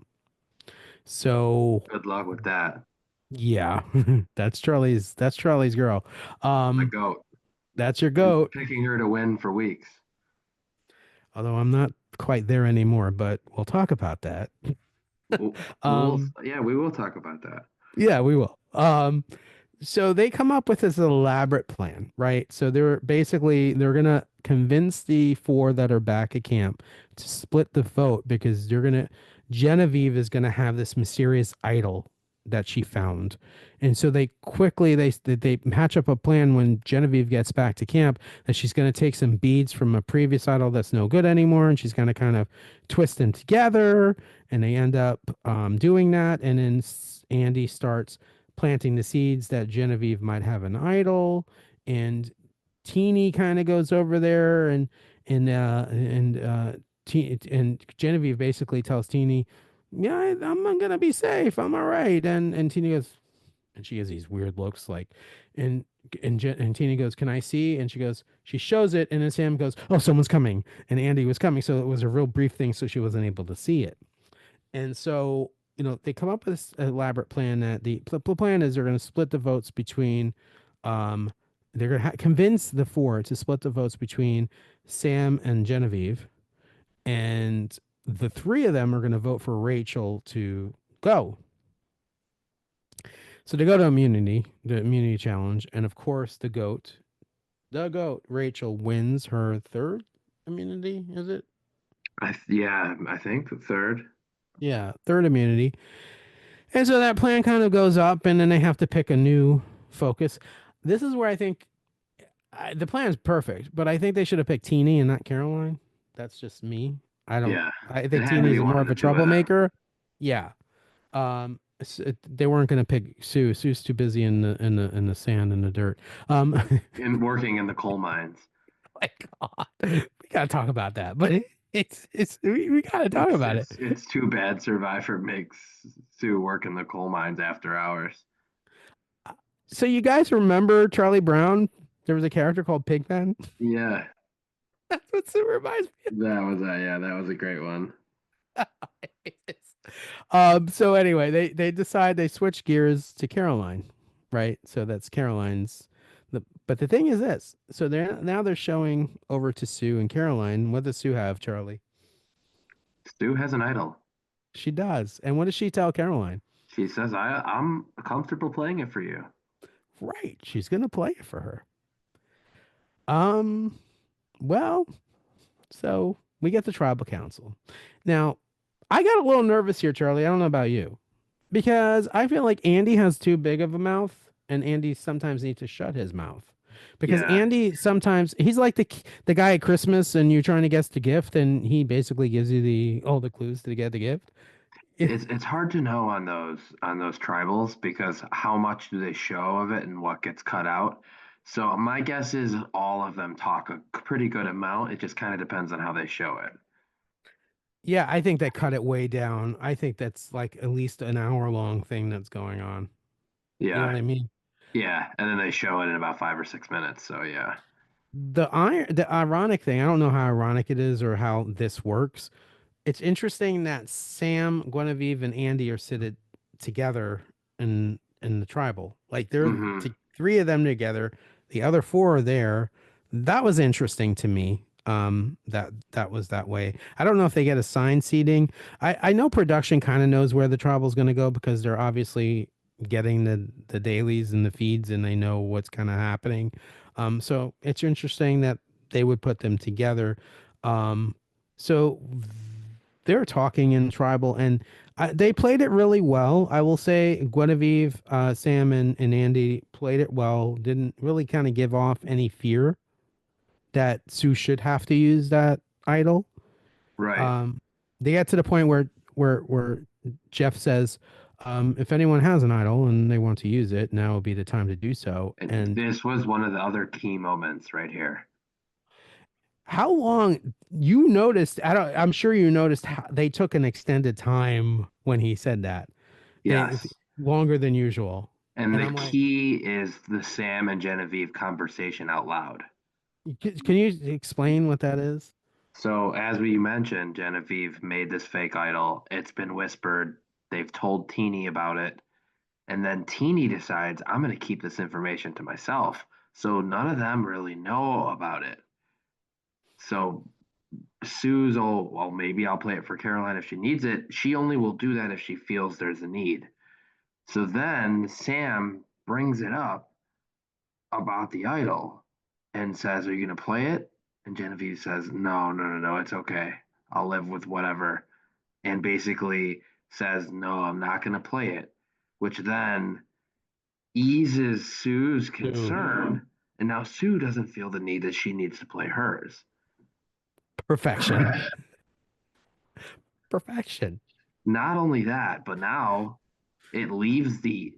So Good luck with that. yeah, that's Charlie's girl. The Um, goat. that's your Been goat. picking her to win for weeks. Although I'm not quite there anymore, but we'll talk about that. Um, Yeah, we will talk about that. yeah, we will. So they come up with this elaborate plan, right? So they're gonna convince the four that are back at camp to split the vote because Genevieve is gonna have this mysterious idol that she found, and so they hatch up a plan when Genevieve gets back to camp that she's gonna take some beads from a previous idol that's no good anymore, and she's gonna kind of twist them together, and they end up doing that, and then Andy starts planting the seeds that Genevieve might have an idol, and Teeny kind of goes over there and Genevieve basically tells Teeny, "Yeah, I'm gonna be safe. I'm all right." And Teeny goes, and she has these weird looks like, and and Teeny goes, "Can I see?" And she shows it, and then Sam goes, "Oh, someone's coming," and Andy was coming, so it was a real brief thing, so she wasn't able to see it. And so, they come up with this elaborate plan that the plan is they're going to split the votes between, um, they're going to convince the four to split the votes between Sam and Genevieve. And the three of them are going to vote for Rachel to go. So they go to the immunity challenge. And of course, the goat, Rachel wins her third immunity, is it? Yeah, I think the third. Yeah, third immunity. And so that plan kind of goes up, and then they have to pick a new focus. This is where I think the plan is perfect, but I think they should have picked Teeny and not Caroline. That's just me. I don't. Yeah, I it think had to be Teeny's one more of of the a two of them. troublemaker. Yeah. They weren't going to pick Sue. Sue's too busy in the sand and the dirt. And working in the coal mines. My God, we gotta talk about that. But It's we gotta talk It's about it. it's it's too bad Survivor makes Sue work in the coal mines after hours. So you guys remember Charlie Brown? There was a character called Pigpen. Yeah, That's what Sue reminds me that was a great one. of. So anyway, they decide they switch gears to Caroline, right? So that's Caroline's. But the thing is this. So they're showing over to Sue and Caroline. What does Sue have, Charlie? Stu has an idol. She does. And what does she tell Caroline? She says, I'm comfortable playing it for you. Right. She's gonna play it for her. Um, well, so we get the tribal council. Now, I got a little nervous here, Charlie. I don't know about you. Because I feel like Andy has too big of a mouth, and Andy sometimes needs to shut his mouth. Because Yeah, Andy sometimes he's like the guy at Christmas, and you're trying to guess the gift, and he basically gives you the all the clues to get the gift. it's hard to know on those tribals because how much do they show of it and what gets cut out. So my guess is all of them talk a pretty good amount. It just kind of depends on how they show it. Yeah, I think they cut it way down. I think that's like at least an hour long thing that's going on. You know Yeah, what I mean? yeah, and then they show it in about 5 or 6 minutes. So yeah, The ironic thing, I don't know how ironic it is or how this works. It's interesting that Sam, Guinevere, and Andy are seated together in the tribal. Like they're hmm three of them together. The other four are there. That was interesting to me. That was that way. I don't know if they get assigned seating. I know production kind of knows where the tribal's going to go because they're obviously getting the dailies and the feeds, and they know what's kind of happening. So it's interesting that they would put them together. So they're talking in tribal, and they played it really well. I will say Guinevere, Sam, and Andy played it well. Didn't really kind of give off any fear that Sue should have to use that idol. right. Um, they get to the point where Jeff says, if anyone has an idol and they want to use it, now would be the time to do so. And And this was one of the other key moments right here. how long you noticed? I'm sure you noticed how they took an extended time when he said that. They Yes. longer than usual. And And the I'm like, key is the Sam and Genevieve conversation out loud. can you explain what that is? So, as we mentioned, Genevieve made this fake idol. It's been whispered. They've told Teeny about it. And then Teeny decides, I'm going to keep this information to myself. So, none of them really know about it. So, Sue's, oh, well, maybe I'll play it for Caroline if she needs it. She only will do that if she feels there's a need. So then Sam brings it up about the idol and says, Are you going to play it? And Genevieve says, No, no, no, no, it's okay. I'll live with whatever. And basically says, No, I'm not going to play it, which then eases Sue's Sue. concern. And now Sue doesn't feel the need that she needs to play hers. Perfection. Perfection. Not only that, but now it leaves the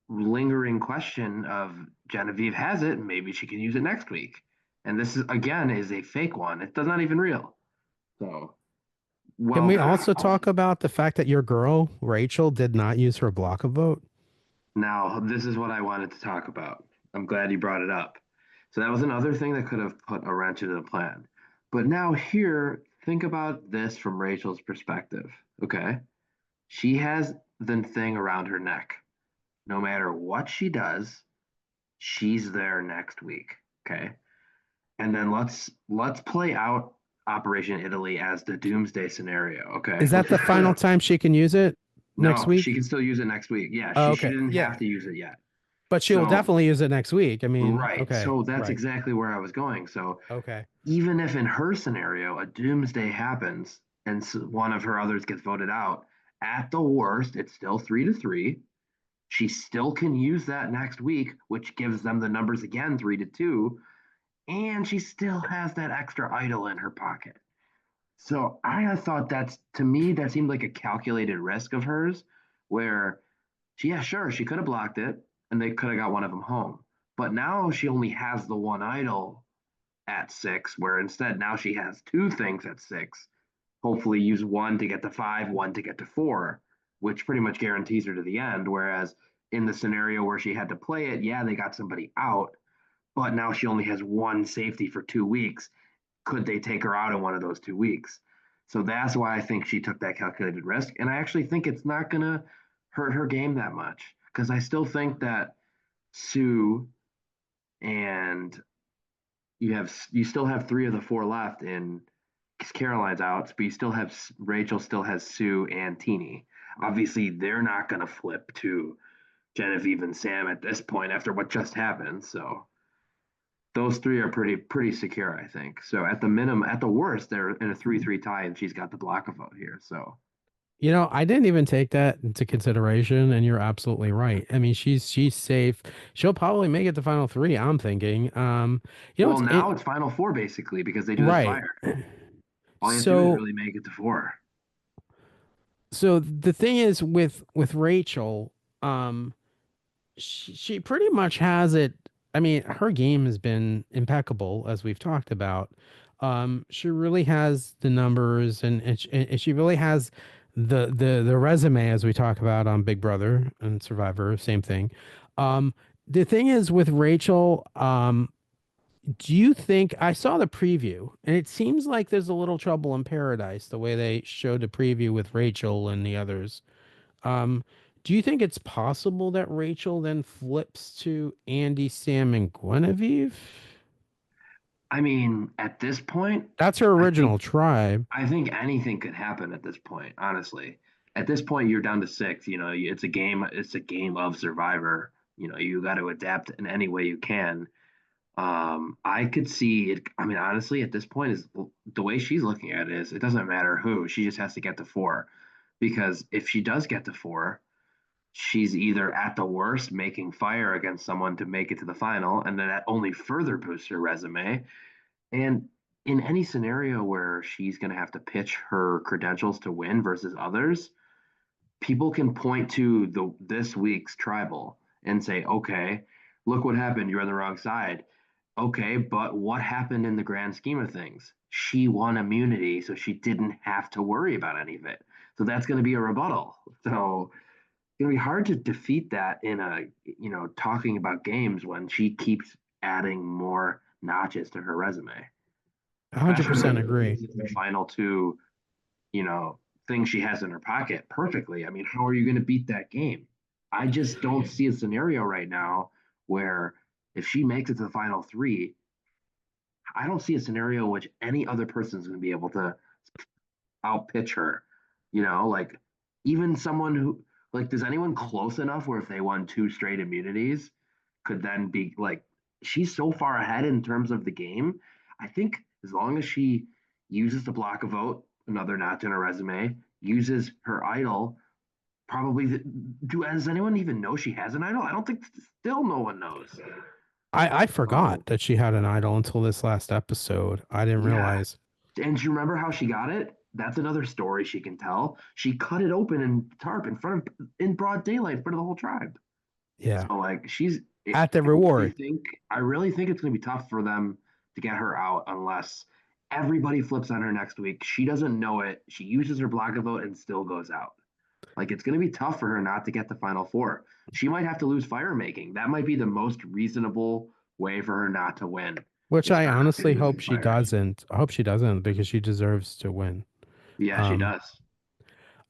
lingering question of Genevieve has it, maybe she can use it next week. And this is again is a fake one. It's not even real. So Can well we done. also talk about the fact that your girl, Rachel, did not use her block of vote? Now this is what I wanted to talk about. I'm glad you brought it up. So that was another thing that could have put a wrench into the plan. But now here, think about this from Rachel's perspective. Okay. She has the thing around her neck. No matter what she does, she's there next week. Okay. And then let's play out Operation Italy as the doomsday scenario. Okay, Is let's that the just play final out. time she can use it next No, she week? can still use it next week. Yeah, Oh, she okay. didn't have Yeah. to use it yet. But she will So definitely use it next week. I mean, right, okay. so that's Right. exactly where I was going. So Okay. even if in her scenario a doomsday happens and one of her others gets voted out, at the worst, it's still 3-3. She still can use that next week, which gives them the numbers again 3-2, and she still has that extra idol in her pocket. So I thought that's to me that seemed like a calculated risk of hers, where yeah, sure, she could have blocked it and they could have got one of them home. But now she only has the one idol at six, where instead now she has two things at six. Hopefully, use one to get to five, one to get to four, which pretty much guarantees her to the end. Whereas in the scenario where she had to play it, yeah, they got somebody out, but now she only has one safety for 2 weeks. Could they take her out in one of those 2 weeks? So that's why I think she took that calculated risk. And I actually think it's not going to hurt her game that much because I still think that Sue and you still have three of the four left in because Caroline's out, but you still have Rachel still has Sue and Teeny. Obviously, they're not going to flip to Genevieve and Sam at this point after what just happened. So those three are pretty secure, I think. So at the minimum, at the worst, they're in a 3-3 tie, and she's got the block of vote here. So You know, I didn't even take that into consideration, and you're absolutely right. I mean, she's safe. She'll probably make it to final three, I'm thinking. You know, well, now it's Final Four basically because they do the right. fire. All you have to do is So really make it to four. so the thing is with Rachel, um, she pretty much has it. I mean, her game has been impeccable, as we've talked about. She really has the numbers, and she really has the resume, as we talk about on Big Brother and Survivor. Same thing. Um, the thing is with Rachel, do you think I saw the preview, and it seems like there's a little trouble in paradise the way they showed the preview with Rachel and the others. Um, do you think it's possible that Rachel then flips to Andy, Sam, and Guinevere? I mean, at this point, That's her I original think tribe. I think anything could happen at this point. Honestly, at this point, you're down to six. You know, it's a game. It's a game of Survivor. You know, you got to adapt in any way you can. I could see it. I mean, honestly, at this point, is the way she's looking at it is it doesn't matter who. She just has to get to four, because if she does get to four, she's either at the worst making fire against someone to make it to the final, and then that only further boosts her resume. And in any scenario where she's going to have to pitch her credentials to win versus others, people can point to the this week's tribal and say, okay, look what happened. You're on the wrong side. Okay, but what happened in the grand scheme of things? She won immunity, so she didn't have to worry about any of it. So that's going to be a rebuttal. So it's going to be hard to defeat that in talking about games when she keeps adding more notches to her resume, especially when 100% it agree. relates to the final two, you know, things she has in her pocket perfectly. I mean, how are you going to beat that game? I just don't see a scenario right now where if she makes it to the final three, I don't see a scenario in which any other person is going to be able to outpitch her. Like even someone who like does anyone close enough where if they won two straight immunities could then be like she's so far ahead in terms of the game. I think as long as she uses the block of vote, another notch in her resume, uses her idol, probably does anyone even know she has an idol? I don't think still no one knows. I forgot So that she had an idol until this last episode. I didn't yeah. realize. And do you remember how she got it? That's another story she can tell. She cut it open in tarp in broad daylight in front of the whole tribe. Yeah. So like she's At the I really reward, think I really think it's gonna be tough for them to get her out unless everybody flips on her next week. She doesn't know it. She uses her block of vote and still goes out. Like it's gonna be tough for her not to get the final four. She might have to lose fire making. That might be the most reasonable way for her not to win which is I her honestly losing hope she fire. doesn't. I hope she doesn't because she deserves to win. Yeah, she Um, does.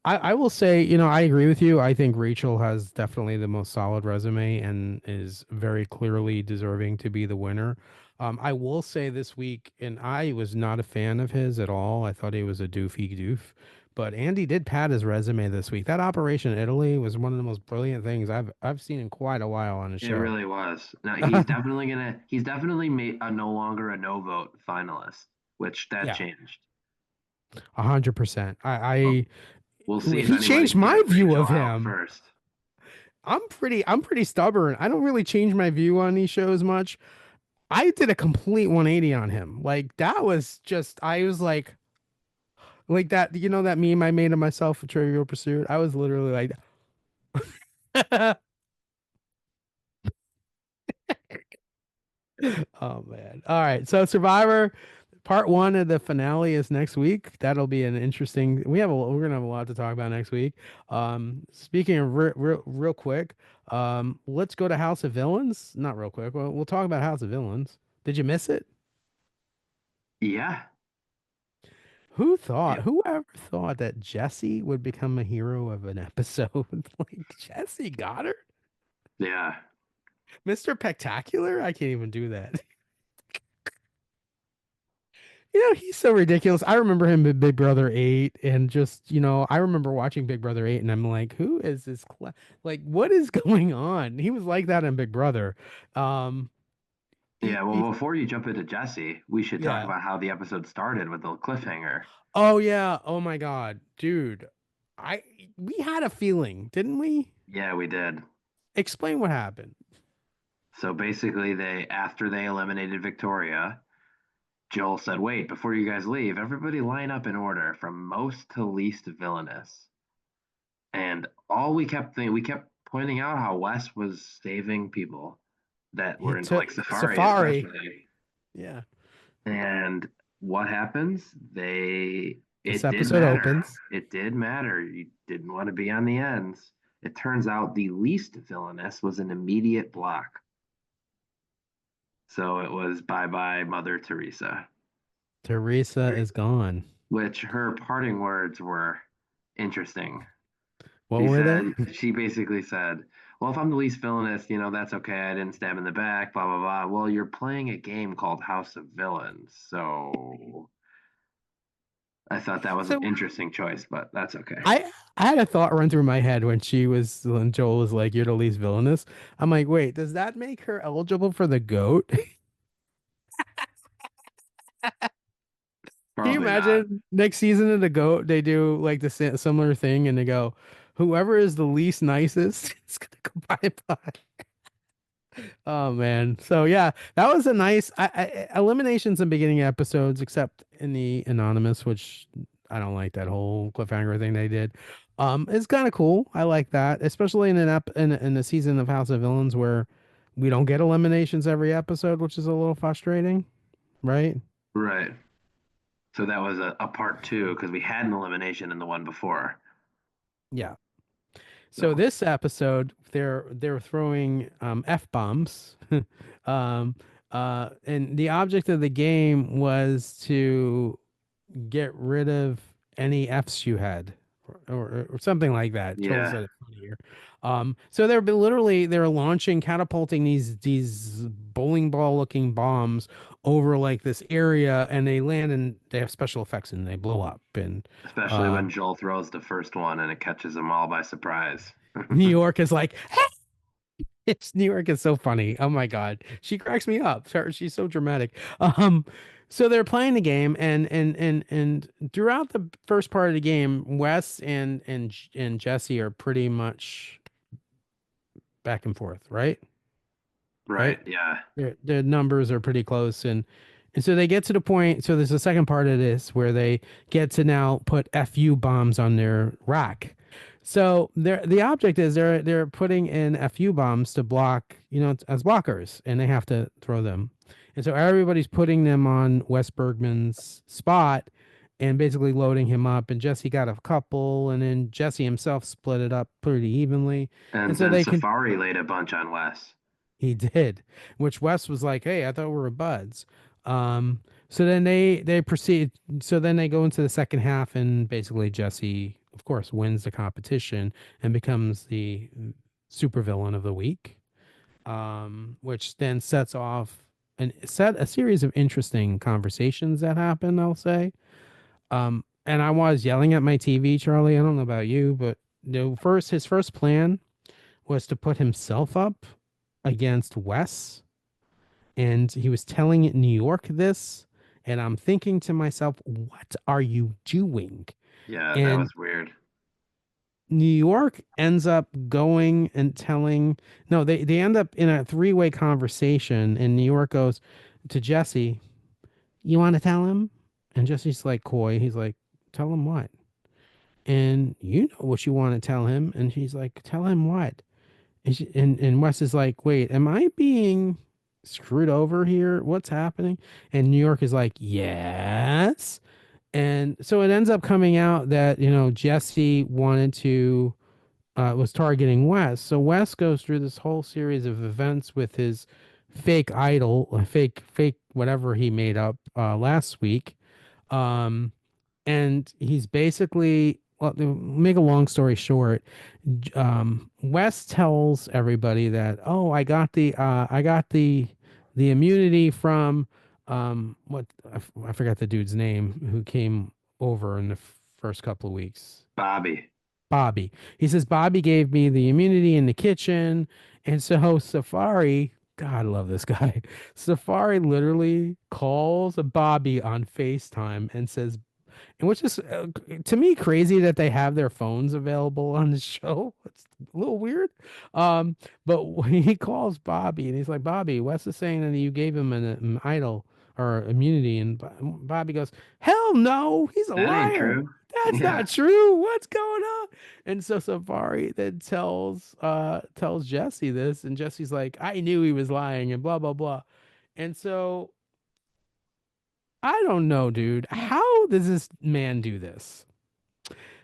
I will say, you know, I agree with you. I think Rachel has definitely the most solid resume and is very clearly deserving to be the winner. I will say this week, and I was not a fan of his at all. I thought he was a doofy doof. But Andy did pad his resume this week. That Operation Italy was one of the most brilliant things I've seen in quite a while on the It show. really was. Now he's definitely made a no longer a no vote finalist, which that Yeah, changed. 100%. Well, we'll see if He anybody changed can my get view Rachel of out him. first. I'm pretty stubborn. I don't really change my view on these shows much. I did a complete 180 on him. Like that was just I was like that, you know that meme I made of myself for Trivial Pursuit? I was literally like Oh man. All right. So Survivor part one of the finale is next week. That'll be an interesting. We're gonna have a lot to talk about next week. Speaking of real quick, let's go to House of Villains. Not real quick. Well, we'll talk about House of Villains. Did you miss it? Yeah. Yeah. Whoever thought that Jesse would become a hero of an episode? Like Jesse Goddard? Yeah. Mr. Spectacular? I can't even do that. You know, he's so ridiculous. I remember him in Big Brother 8 and just, I remember watching Big Brother 8 and I'm like, who is this? Like, what is going on? He was like that in Big Brother. Um, Yeah. Well, before you jump into Jesse, we should talk yeah. about how the episode started with the cliffhanger. Oh, yeah. Oh, my God. Dude, I, we had a feeling, didn't we? Yeah, we did. Explain what happened. So basically, after they eliminated Victoria, Joel said, "Wait, before you guys leave, everybody line up in order from most to least villainous." And all we kept pointing out how Wes was saving people that He were into like took Safari, Safari. especially. Yeah. And what happens? This It did episode matter. opens. It did matter. You didn't want to be on the ends. It turns out the least villainous was an immediate block. So it was bye bye Mother Teresa, Teresa is gone. which her parting words were interesting. What were they? She basically said, "Well, if I'm the least villainous, that's okay. I didn't stab in the back, blah, blah, blah." Well, you're playing a game called House of Villains. So I thought that was an So interesting choice, but that's okay. I had a thought run through my head when Joel was like, "You're the least villainous." I'm like, wait, does that make her eligible for the goat? Can you Probably not. imagine next season of the goat they do like the similar thing and they go, whoever is the least nicest is gonna go bye. Oh man. So yeah, that was a nice eliminations in beginning episodes, except in the anonymous, which I don't like that whole cliffhanger thing they did. It's kind of cool. I like that, especially in an in a season of House of Villains where we don't get eliminations every episode, which is a little frustrating, right? Right. So that was a part two because we had an elimination in the one before. Yeah. So So, this episode, they're throwing f bombs, um, and the object of the game was to get rid of any Fs you had, or something like that. Joel yeah, said it funny here. So they're launching, catapulting these bowling ball looking bombs over like this area, and they land and they have special effects and they blow up. And especially uh, when Joel throws the first one and it catches them all by surprise. New York is like, it's New York is so funny. Oh my God. She cracks me up. She's so dramatic. So they're playing the game and throughout the first part of the game, Wes and Jesse are pretty much back and forth, right? Right. Right? Yeah. Their numbers are pretty close and so they get to the point, so there's a second part of this where they get to now put FU bombs on their rack. So the object is they're putting in FU bombs to block, as blockers, and they have to throw them. And so everybody's putting them on Wes Bergman's spot and basically loading him up. And Jesse got a couple, and then Jesse himself split it up pretty evenly. And And so then they can Safari laid a bunch on Wes. he did, which Wes was like, "Hey, I thought we were buds." So then they proceed. So then they go into the second half, and basically Jesse, of course, wins the competition and becomes the supervillain of the week. Which then sets off and set a series of interesting conversations that happen. I'll say. And I was yelling at my TV, Charlie. I don't know about you, but his first plan was to put himself up against Wes, and he was telling New York this, and I'm thinking to myself, what are you doing? Yeah, that And was weird. New York ends up going and telling, no, they end up in a three-way conversation, and New York goes to Jesse, you want to tell him? And Jesse's like coy. He's like, tell him what? And you know what you want to tell him. And she's like, tell him what? And Wes is like, wait, am I being screwed over here? What's happening?" And New York is like, "Yes." And so it ends up coming out that, Jesse wanted to was targeting Wes. So Wes goes through this whole series of events with his fake idol, fake whatever he made up last week. Um, and he's basically, well, to make a long story short, Wes tells everybody that, oh, I got the immunity from what I forgot the dude's name who came over in the first couple of weeks. Bobby. Bobby. He says Bobby gave me the immunity in the kitchen, and so Safari. God, I love this guy. Safari literally calls Bobby on FaceTime and says, and which is to me crazy that they have their phones available on the show. It's a little weird. But when he calls Bobby and he's like, Bobby, Wes is saying that you gave him an idol or immunity, and Bobby goes, hell no, he's a That ain't liar. true. That's Yeah. not true. What's going on? And so Safari then tells Jesse this, and Jesse's like, I knew he was lying, and blah blah blah. And so I don't know, dude. How does this man do this?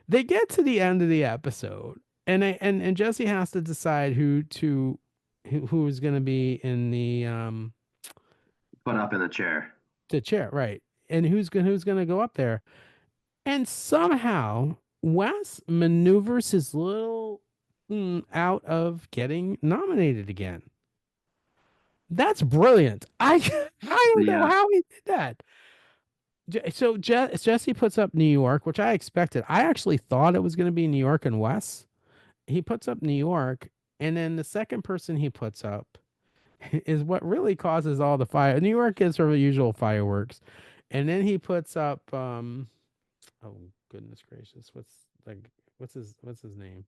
They get to the end of the episode, and Jesse has to decide who is going to be in Put up in the chair. the chair, right? And who's going to go up there? And somehow Wes maneuvers his little out of getting nominated again. That's brilliant. I don't know Yeah. how he did that. So Jesse puts up New York, which I expected. I actually thought it was going to be New York and Wes. He puts up New York, and then the second person he puts up is what really causes all the fire. New York is her usual fireworks, and then he puts up oh goodness gracious, what's his name?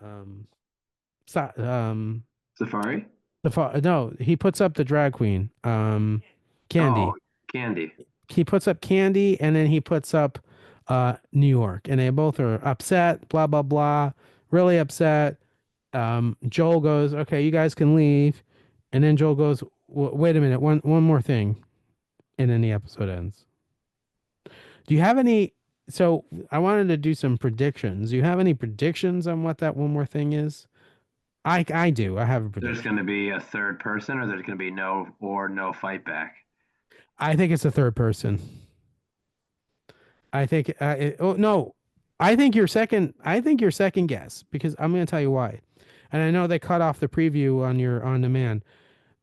Um, so, Safari? no, he puts up the drag queen, Oh, Candy. Candy. He puts up Candy, and then he puts up New York, and they both are upset, blah blah blah, really upset. Joel goes, "Okay, you guys can leave," and then Joel goes, "Wait a minute, one more thing," and then the episode ends. Do you have any? So I wanted to do some predictions. Do you have any predictions on what that one more thing is? I do. I have a There's going prediction. to be a third person, or there's going to be no fight back. I think it's a third person. I think. Oh no, I think your second. I think your second guess because I'm going to tell you why. And I know they cut off the preview on your on demand.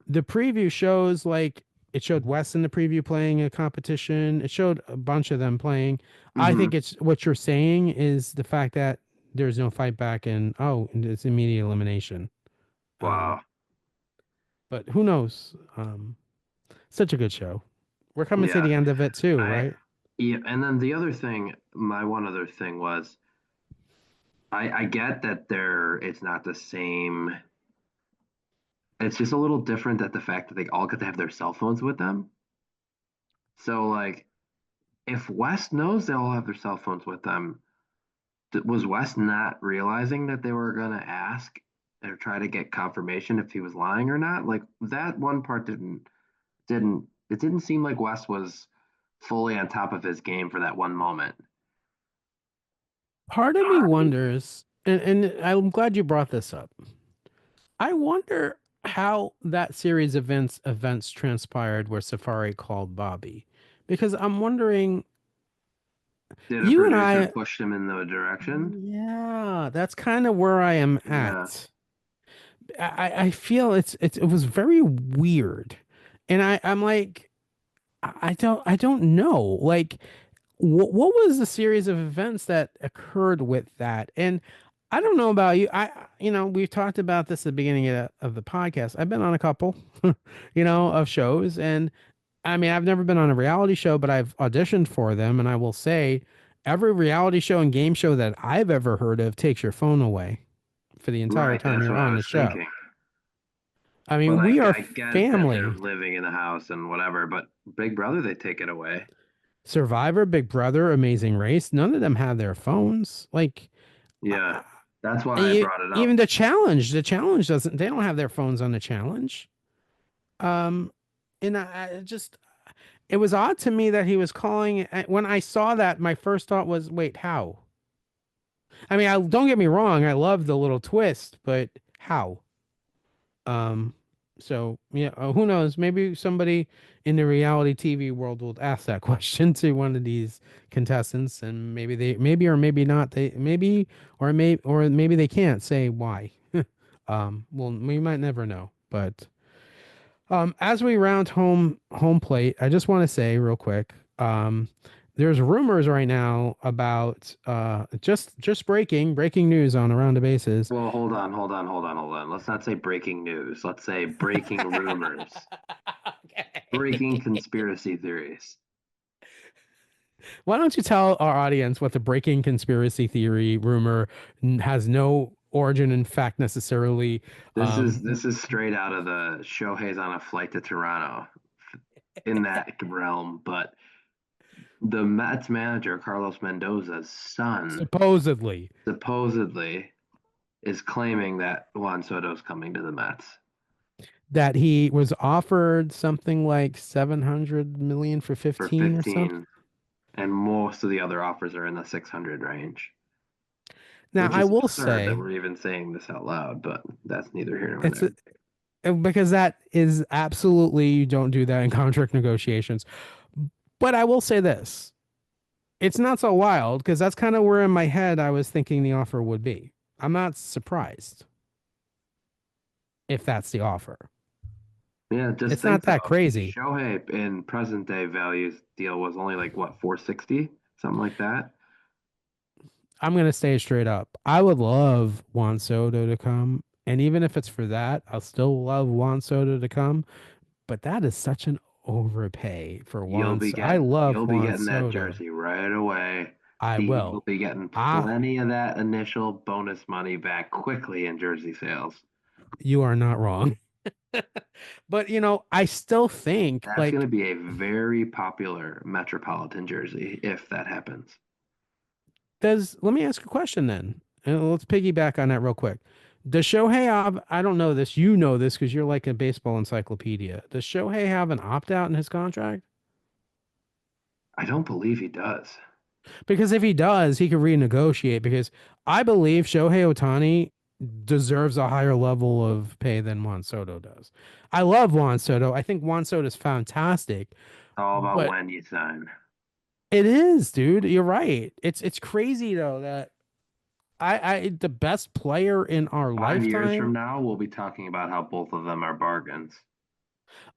The preview shows like it showed Wes in the preview playing a competition. It showed a bunch of them playing. I Hmm. think it's what you're saying is the fact that there's no fight back and oh, it's immediate elimination. Um, Wow. but who knows? Such a good show. We're coming to Yeah. the end of it too, I right? Yeah, and then the other thing, my one other thing was I get that it's not the same. It's just a little different that the fact that they all get to have their cell phones with them. So like if West knows they all have their cell phones with them, was West not realizing that they were gonna ask or try to get confirmation if he was lying or not? Like that one part didn't it didn't seem like West was fully on top of his game for that one moment. Part of me wonders, and I'm glad you brought this up. I wonder how that series of events transpired where Safari called Bobby, because I'm wondering. Did a You and producer I, push him in the direction? yeah, that's kind of where I am Yeah. at. I feel it was very weird, and I'm like I don't know like what was the series of events that occurred with that, and I don't know about you. We've talked about this at the beginning of the podcast. I've been on a couple, of shows, and I mean I've never been on a reality show, but I've auditioned for them, and I will say every reality show and game show that I've ever heard of takes your phone away for the entire Right, time that's you're what I on the was show. thinking. I But mean, we are I get that they're family. living in the house and whatever, but Big Brother, they take it away. Survivor, Big Brother, Amazing Race, none of them have their phones. Like, Yeah. uh, That's why I brought it even up. the challenge doesn't, they don't have their phones on the challenge. Um, and I just it was odd to me that he was calling. When I saw that, my first thought was, wait, how? I mean, don't get me wrong, I love the little twist, but how? Um, so yeah, who knows? Maybe somebody in the reality TV world will ask that question to one of these contestants, and maybe or maybe not, or maybe they can't say why. Well, we might never know, but as we round home plate, I just want to say real quick, there's rumors right now about just breaking news on Around the Bases. Well, hold on, hold on, hold on, hold on. Let's not say breaking news. Let's say breaking rumors, breaking Okay. conspiracy theories. Why don't you tell our audience what the breaking conspiracy theory rumor has no origin in fact necessarily? This is Um, this is straight out of the Shohei's on a flight to Toronto in that realm, but the Mets manager Carlos Mendoza's son Supposedly supposedly is claiming that Juan Soto's coming to the Mets that he was offered something like 700 million for for 15 or something. 15, and most of the other offers are in the 600 range, Now, which I is will absurd that say we're even saying this out loud, but that's neither here nor it's there. because that is absolutely, you don't do that in contract negotiations. But I will say this, it's not so wild because that's kind of where in my head I was thinking the offer would be. I'm not surprised if that's the offer. Yeah, just It's think not though, that crazy. Shohei in present day values deal was only like what, 460, something like that. I'm going to stay straight up. I would love Juan Soto to come. And even if it's for that, I'll still love Juan Soto to come. But that is such an overpay for Juan. I love You'll be Juan getting that Soto. jersey right away. I You'll will. be getting Ah, plenty of that initial bonus money back quickly in jersey sales. you are not wrong. But I still think That's going to like be a very popular Metropolitan jersey if that happens. does let me ask a question then. And let's piggyback on that real quick. Does Shohei have, I don't know this, you know this because you're like a baseball encyclopedia. Does Shohei have an opt out in his contract? I don't believe he does. Because if he does, he could renegotiate because I believe Shohei Ohtani deserves a higher level of pay than Juan Soto does. I love Juan Soto. I think Juan Soto is fantastic, It's all about but when you sign. it is, dude. You're right. It's crazy though that I the best player in our 5 years from lifetime. now, we'll be talking about how both of them are bargains.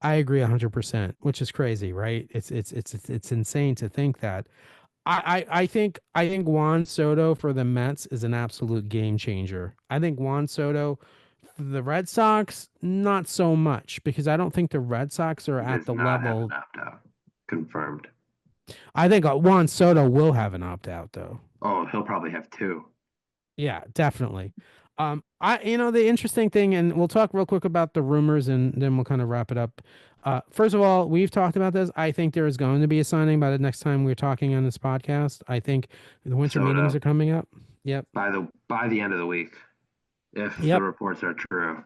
I agree 100%, which is crazy, right? It's insane to think that. I think Juan Soto for the Mets is an absolute game changer. I think Juan Soto for the Red Sox, not so much because I don't think the Red Sox are He at does the not have an level. opt out. Confirmed. I think Juan Soto will have an opt out though. Oh, he'll probably have two. Yeah, definitely. The interesting thing, and we'll talk real quick about the rumors, and then we'll kind of wrap it up. First of all, we've talked about this. I think there is going to be a signing by the next time we're talking on this podcast. I think the winter meetings Soto are coming up. Yep. by the end of the week, if the Yep. reports are true.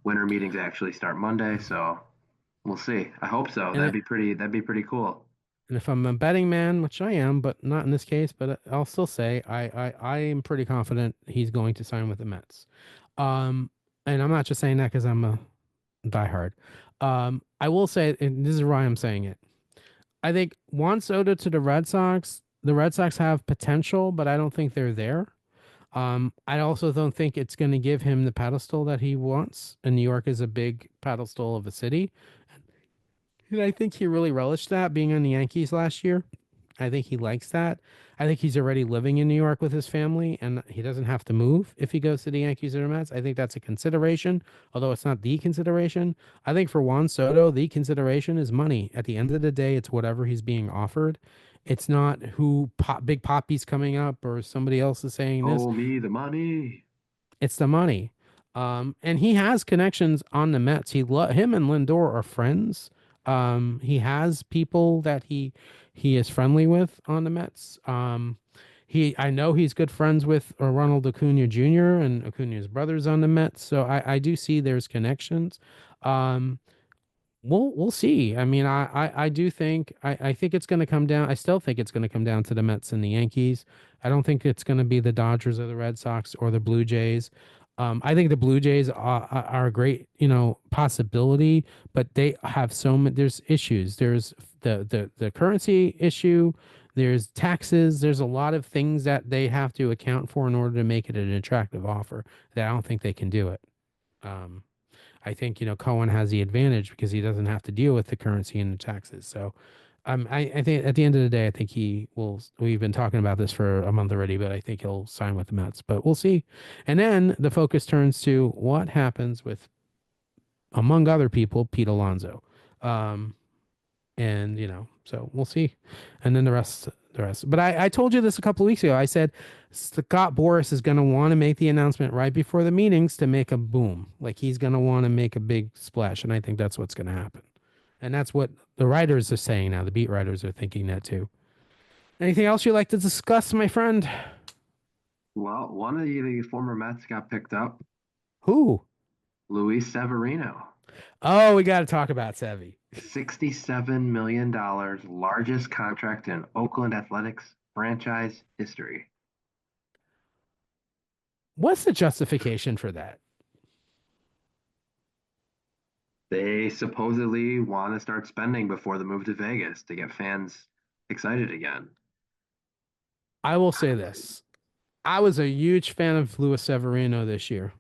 Winter meetings actually start Monday, so we'll see. I hope so. And That'd be pretty cool. if I'm a betting man, which I am, but not in this case, but I'll still say I am pretty confident he's going to sign with the Mets. Um, and I'm not just saying that because I'm a diehard. I will say, and this is why I'm saying it. I think Juan Soto to the Red Sox have potential, but I don't think they're there. I also don't think it's going to give him the pedestal that he wants. And New York is a big pedestal of a city. And I think he really relished that being on the Yankees last year. I think he likes that. I think he's already living in New York with his family, and he doesn't have to move if he goes to the Yankees or the Mets. I think that's a consideration, although it's not the consideration. I think for Juan Soto, the consideration is money. At the end of the day, it's whatever he's being offered. It's not Big Poppy's coming up or somebody else is saying this. Oh, me the money. It's the money. And he has connections on the Mets. Him and Lindor are friends. He has people that he is friendly with on the Mets. I know he's good friends with Ronald Acuna Jr. and Acuna's brothers on the Mets. So I do see there's connections. Um, We'll see. I mean, I do think I think it's going to come down. I still think it's going to come down to the Mets and the Yankees. I don't think it's going to be the Dodgers or the Red Sox or the Blue Jays. I think the Blue Jays are a great, possibility, but they have so many. There's issues. There's the currency issue. There's taxes. There's a lot of things that they have to account for in order to make it an attractive offer. That I don't think they can do it. Um, I think, Cohen has the advantage because he doesn't have to deal with the currency and the taxes. So I think at the end of the day, I think he will. We've been talking about this for a month already, but I think he'll sign with the Mets. But we'll see. And then the focus turns to what happens with, among other people, Pete Alonso. Um, and so we'll see. And then the rest. But I told you this a couple of weeks ago. I said Scott Boras is going to want to make the announcement right before the meetings to make a boom. Like he's going to want to make a big splash, and I think that's what's going to happen. And that's what the writers are saying now. The beat writers are thinking that too. Anything else you'd like to discuss, my friend? Well, one of the former Mets got picked up, Who? Luis Severino. Oh, we got to talk about Sevy. $67 million, largest contract in Oakland Athletics franchise history. What's the justification for that? They supposedly want to start spending before the move to Vegas to get fans excited again. I will say this. I was a huge fan of Luis Severino this year.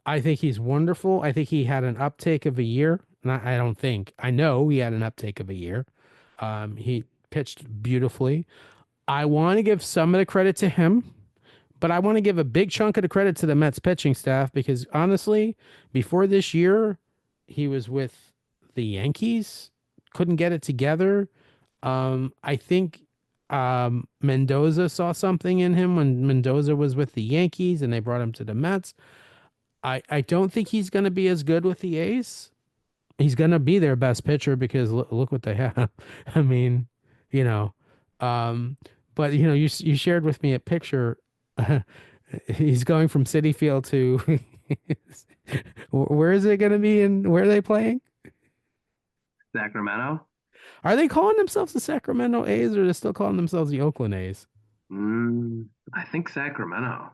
I think he's wonderful. I think he had an uptake of a year. Not, I don't think. I know he had an uptake of a year. He pitched beautifully. I want to give some of the credit to him, but I want to give a big chunk of the credit to the Mets pitching staff because honestly, before this year, he was with the Yankees, couldn't get it together. I think Mendoza saw something in him when Mendoza was with the Yankees and they brought him to the Mets. I don't think he's going to be as good with the A's. He's going to be their best pitcher because look what they have. I mean, you know, um, but you shared with me a picture. He's going from Citi Field to where is it going to be and where are they playing? Sacramento? Are they calling themselves the Sacramento A's or are they still calling themselves the Oakland A's? I think Sacramento.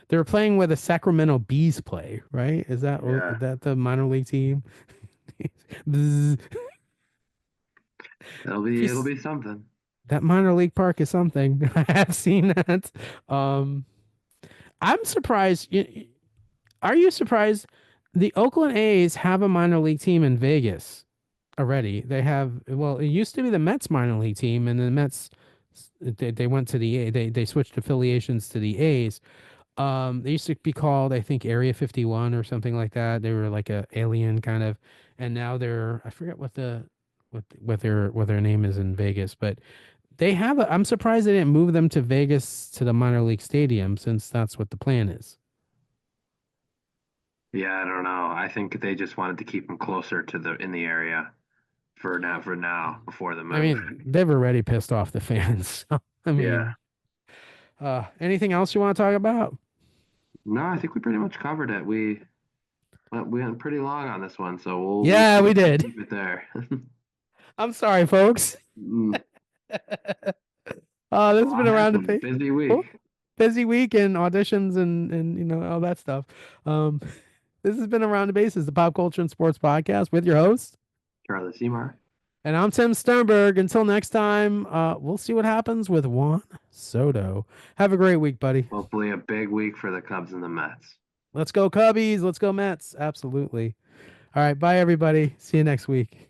They're playing where the Sacramento Bees play, right? Is Yeah, that the minor league team? Bzz. it'll If be you it'll be something. That minor league park is something. I have seen that. Um, I'm surprised. Are you surprised? The Oakland A's have a minor league team in Vegas already. They have, well, it used to be the Mets minor league team, and the Mets they went to the A. They switched affiliations to the A's. They used to be called, I think, Area 51 or something like that. They were like a alien kind of, and now they're, I forget what their name is in Vegas, but they have a, I'm surprised they didn't move them to Vegas to the minor league stadium since that's what the plan is. Yeah, I don't know. I think they just wanted to keep him closer to the in the area for now before the I move. mean, they've already pissed off the fans. So, I Yeah. mean, anything else you want to talk about? No, I think we pretty much covered it. We went pretty long on this one, so we'll Yeah, keep we did. keep it there. I'm sorry, folks. Mm, This a has been lot around the happened. Busy week. oh, busy week and auditions and all that stuff. Um, this has been around the bases, the pop culture and sports podcast with your host, Charlie Seymour. and I'm Tim Sternberg. Until next time, we'll see what happens with Juan Soto. Have a great week, buddy. Hopefully a big week for the Cubs and the Mets. Let's go Cubbies. Let's go Mets. Absolutely. All right. Bye, everybody. See you next week.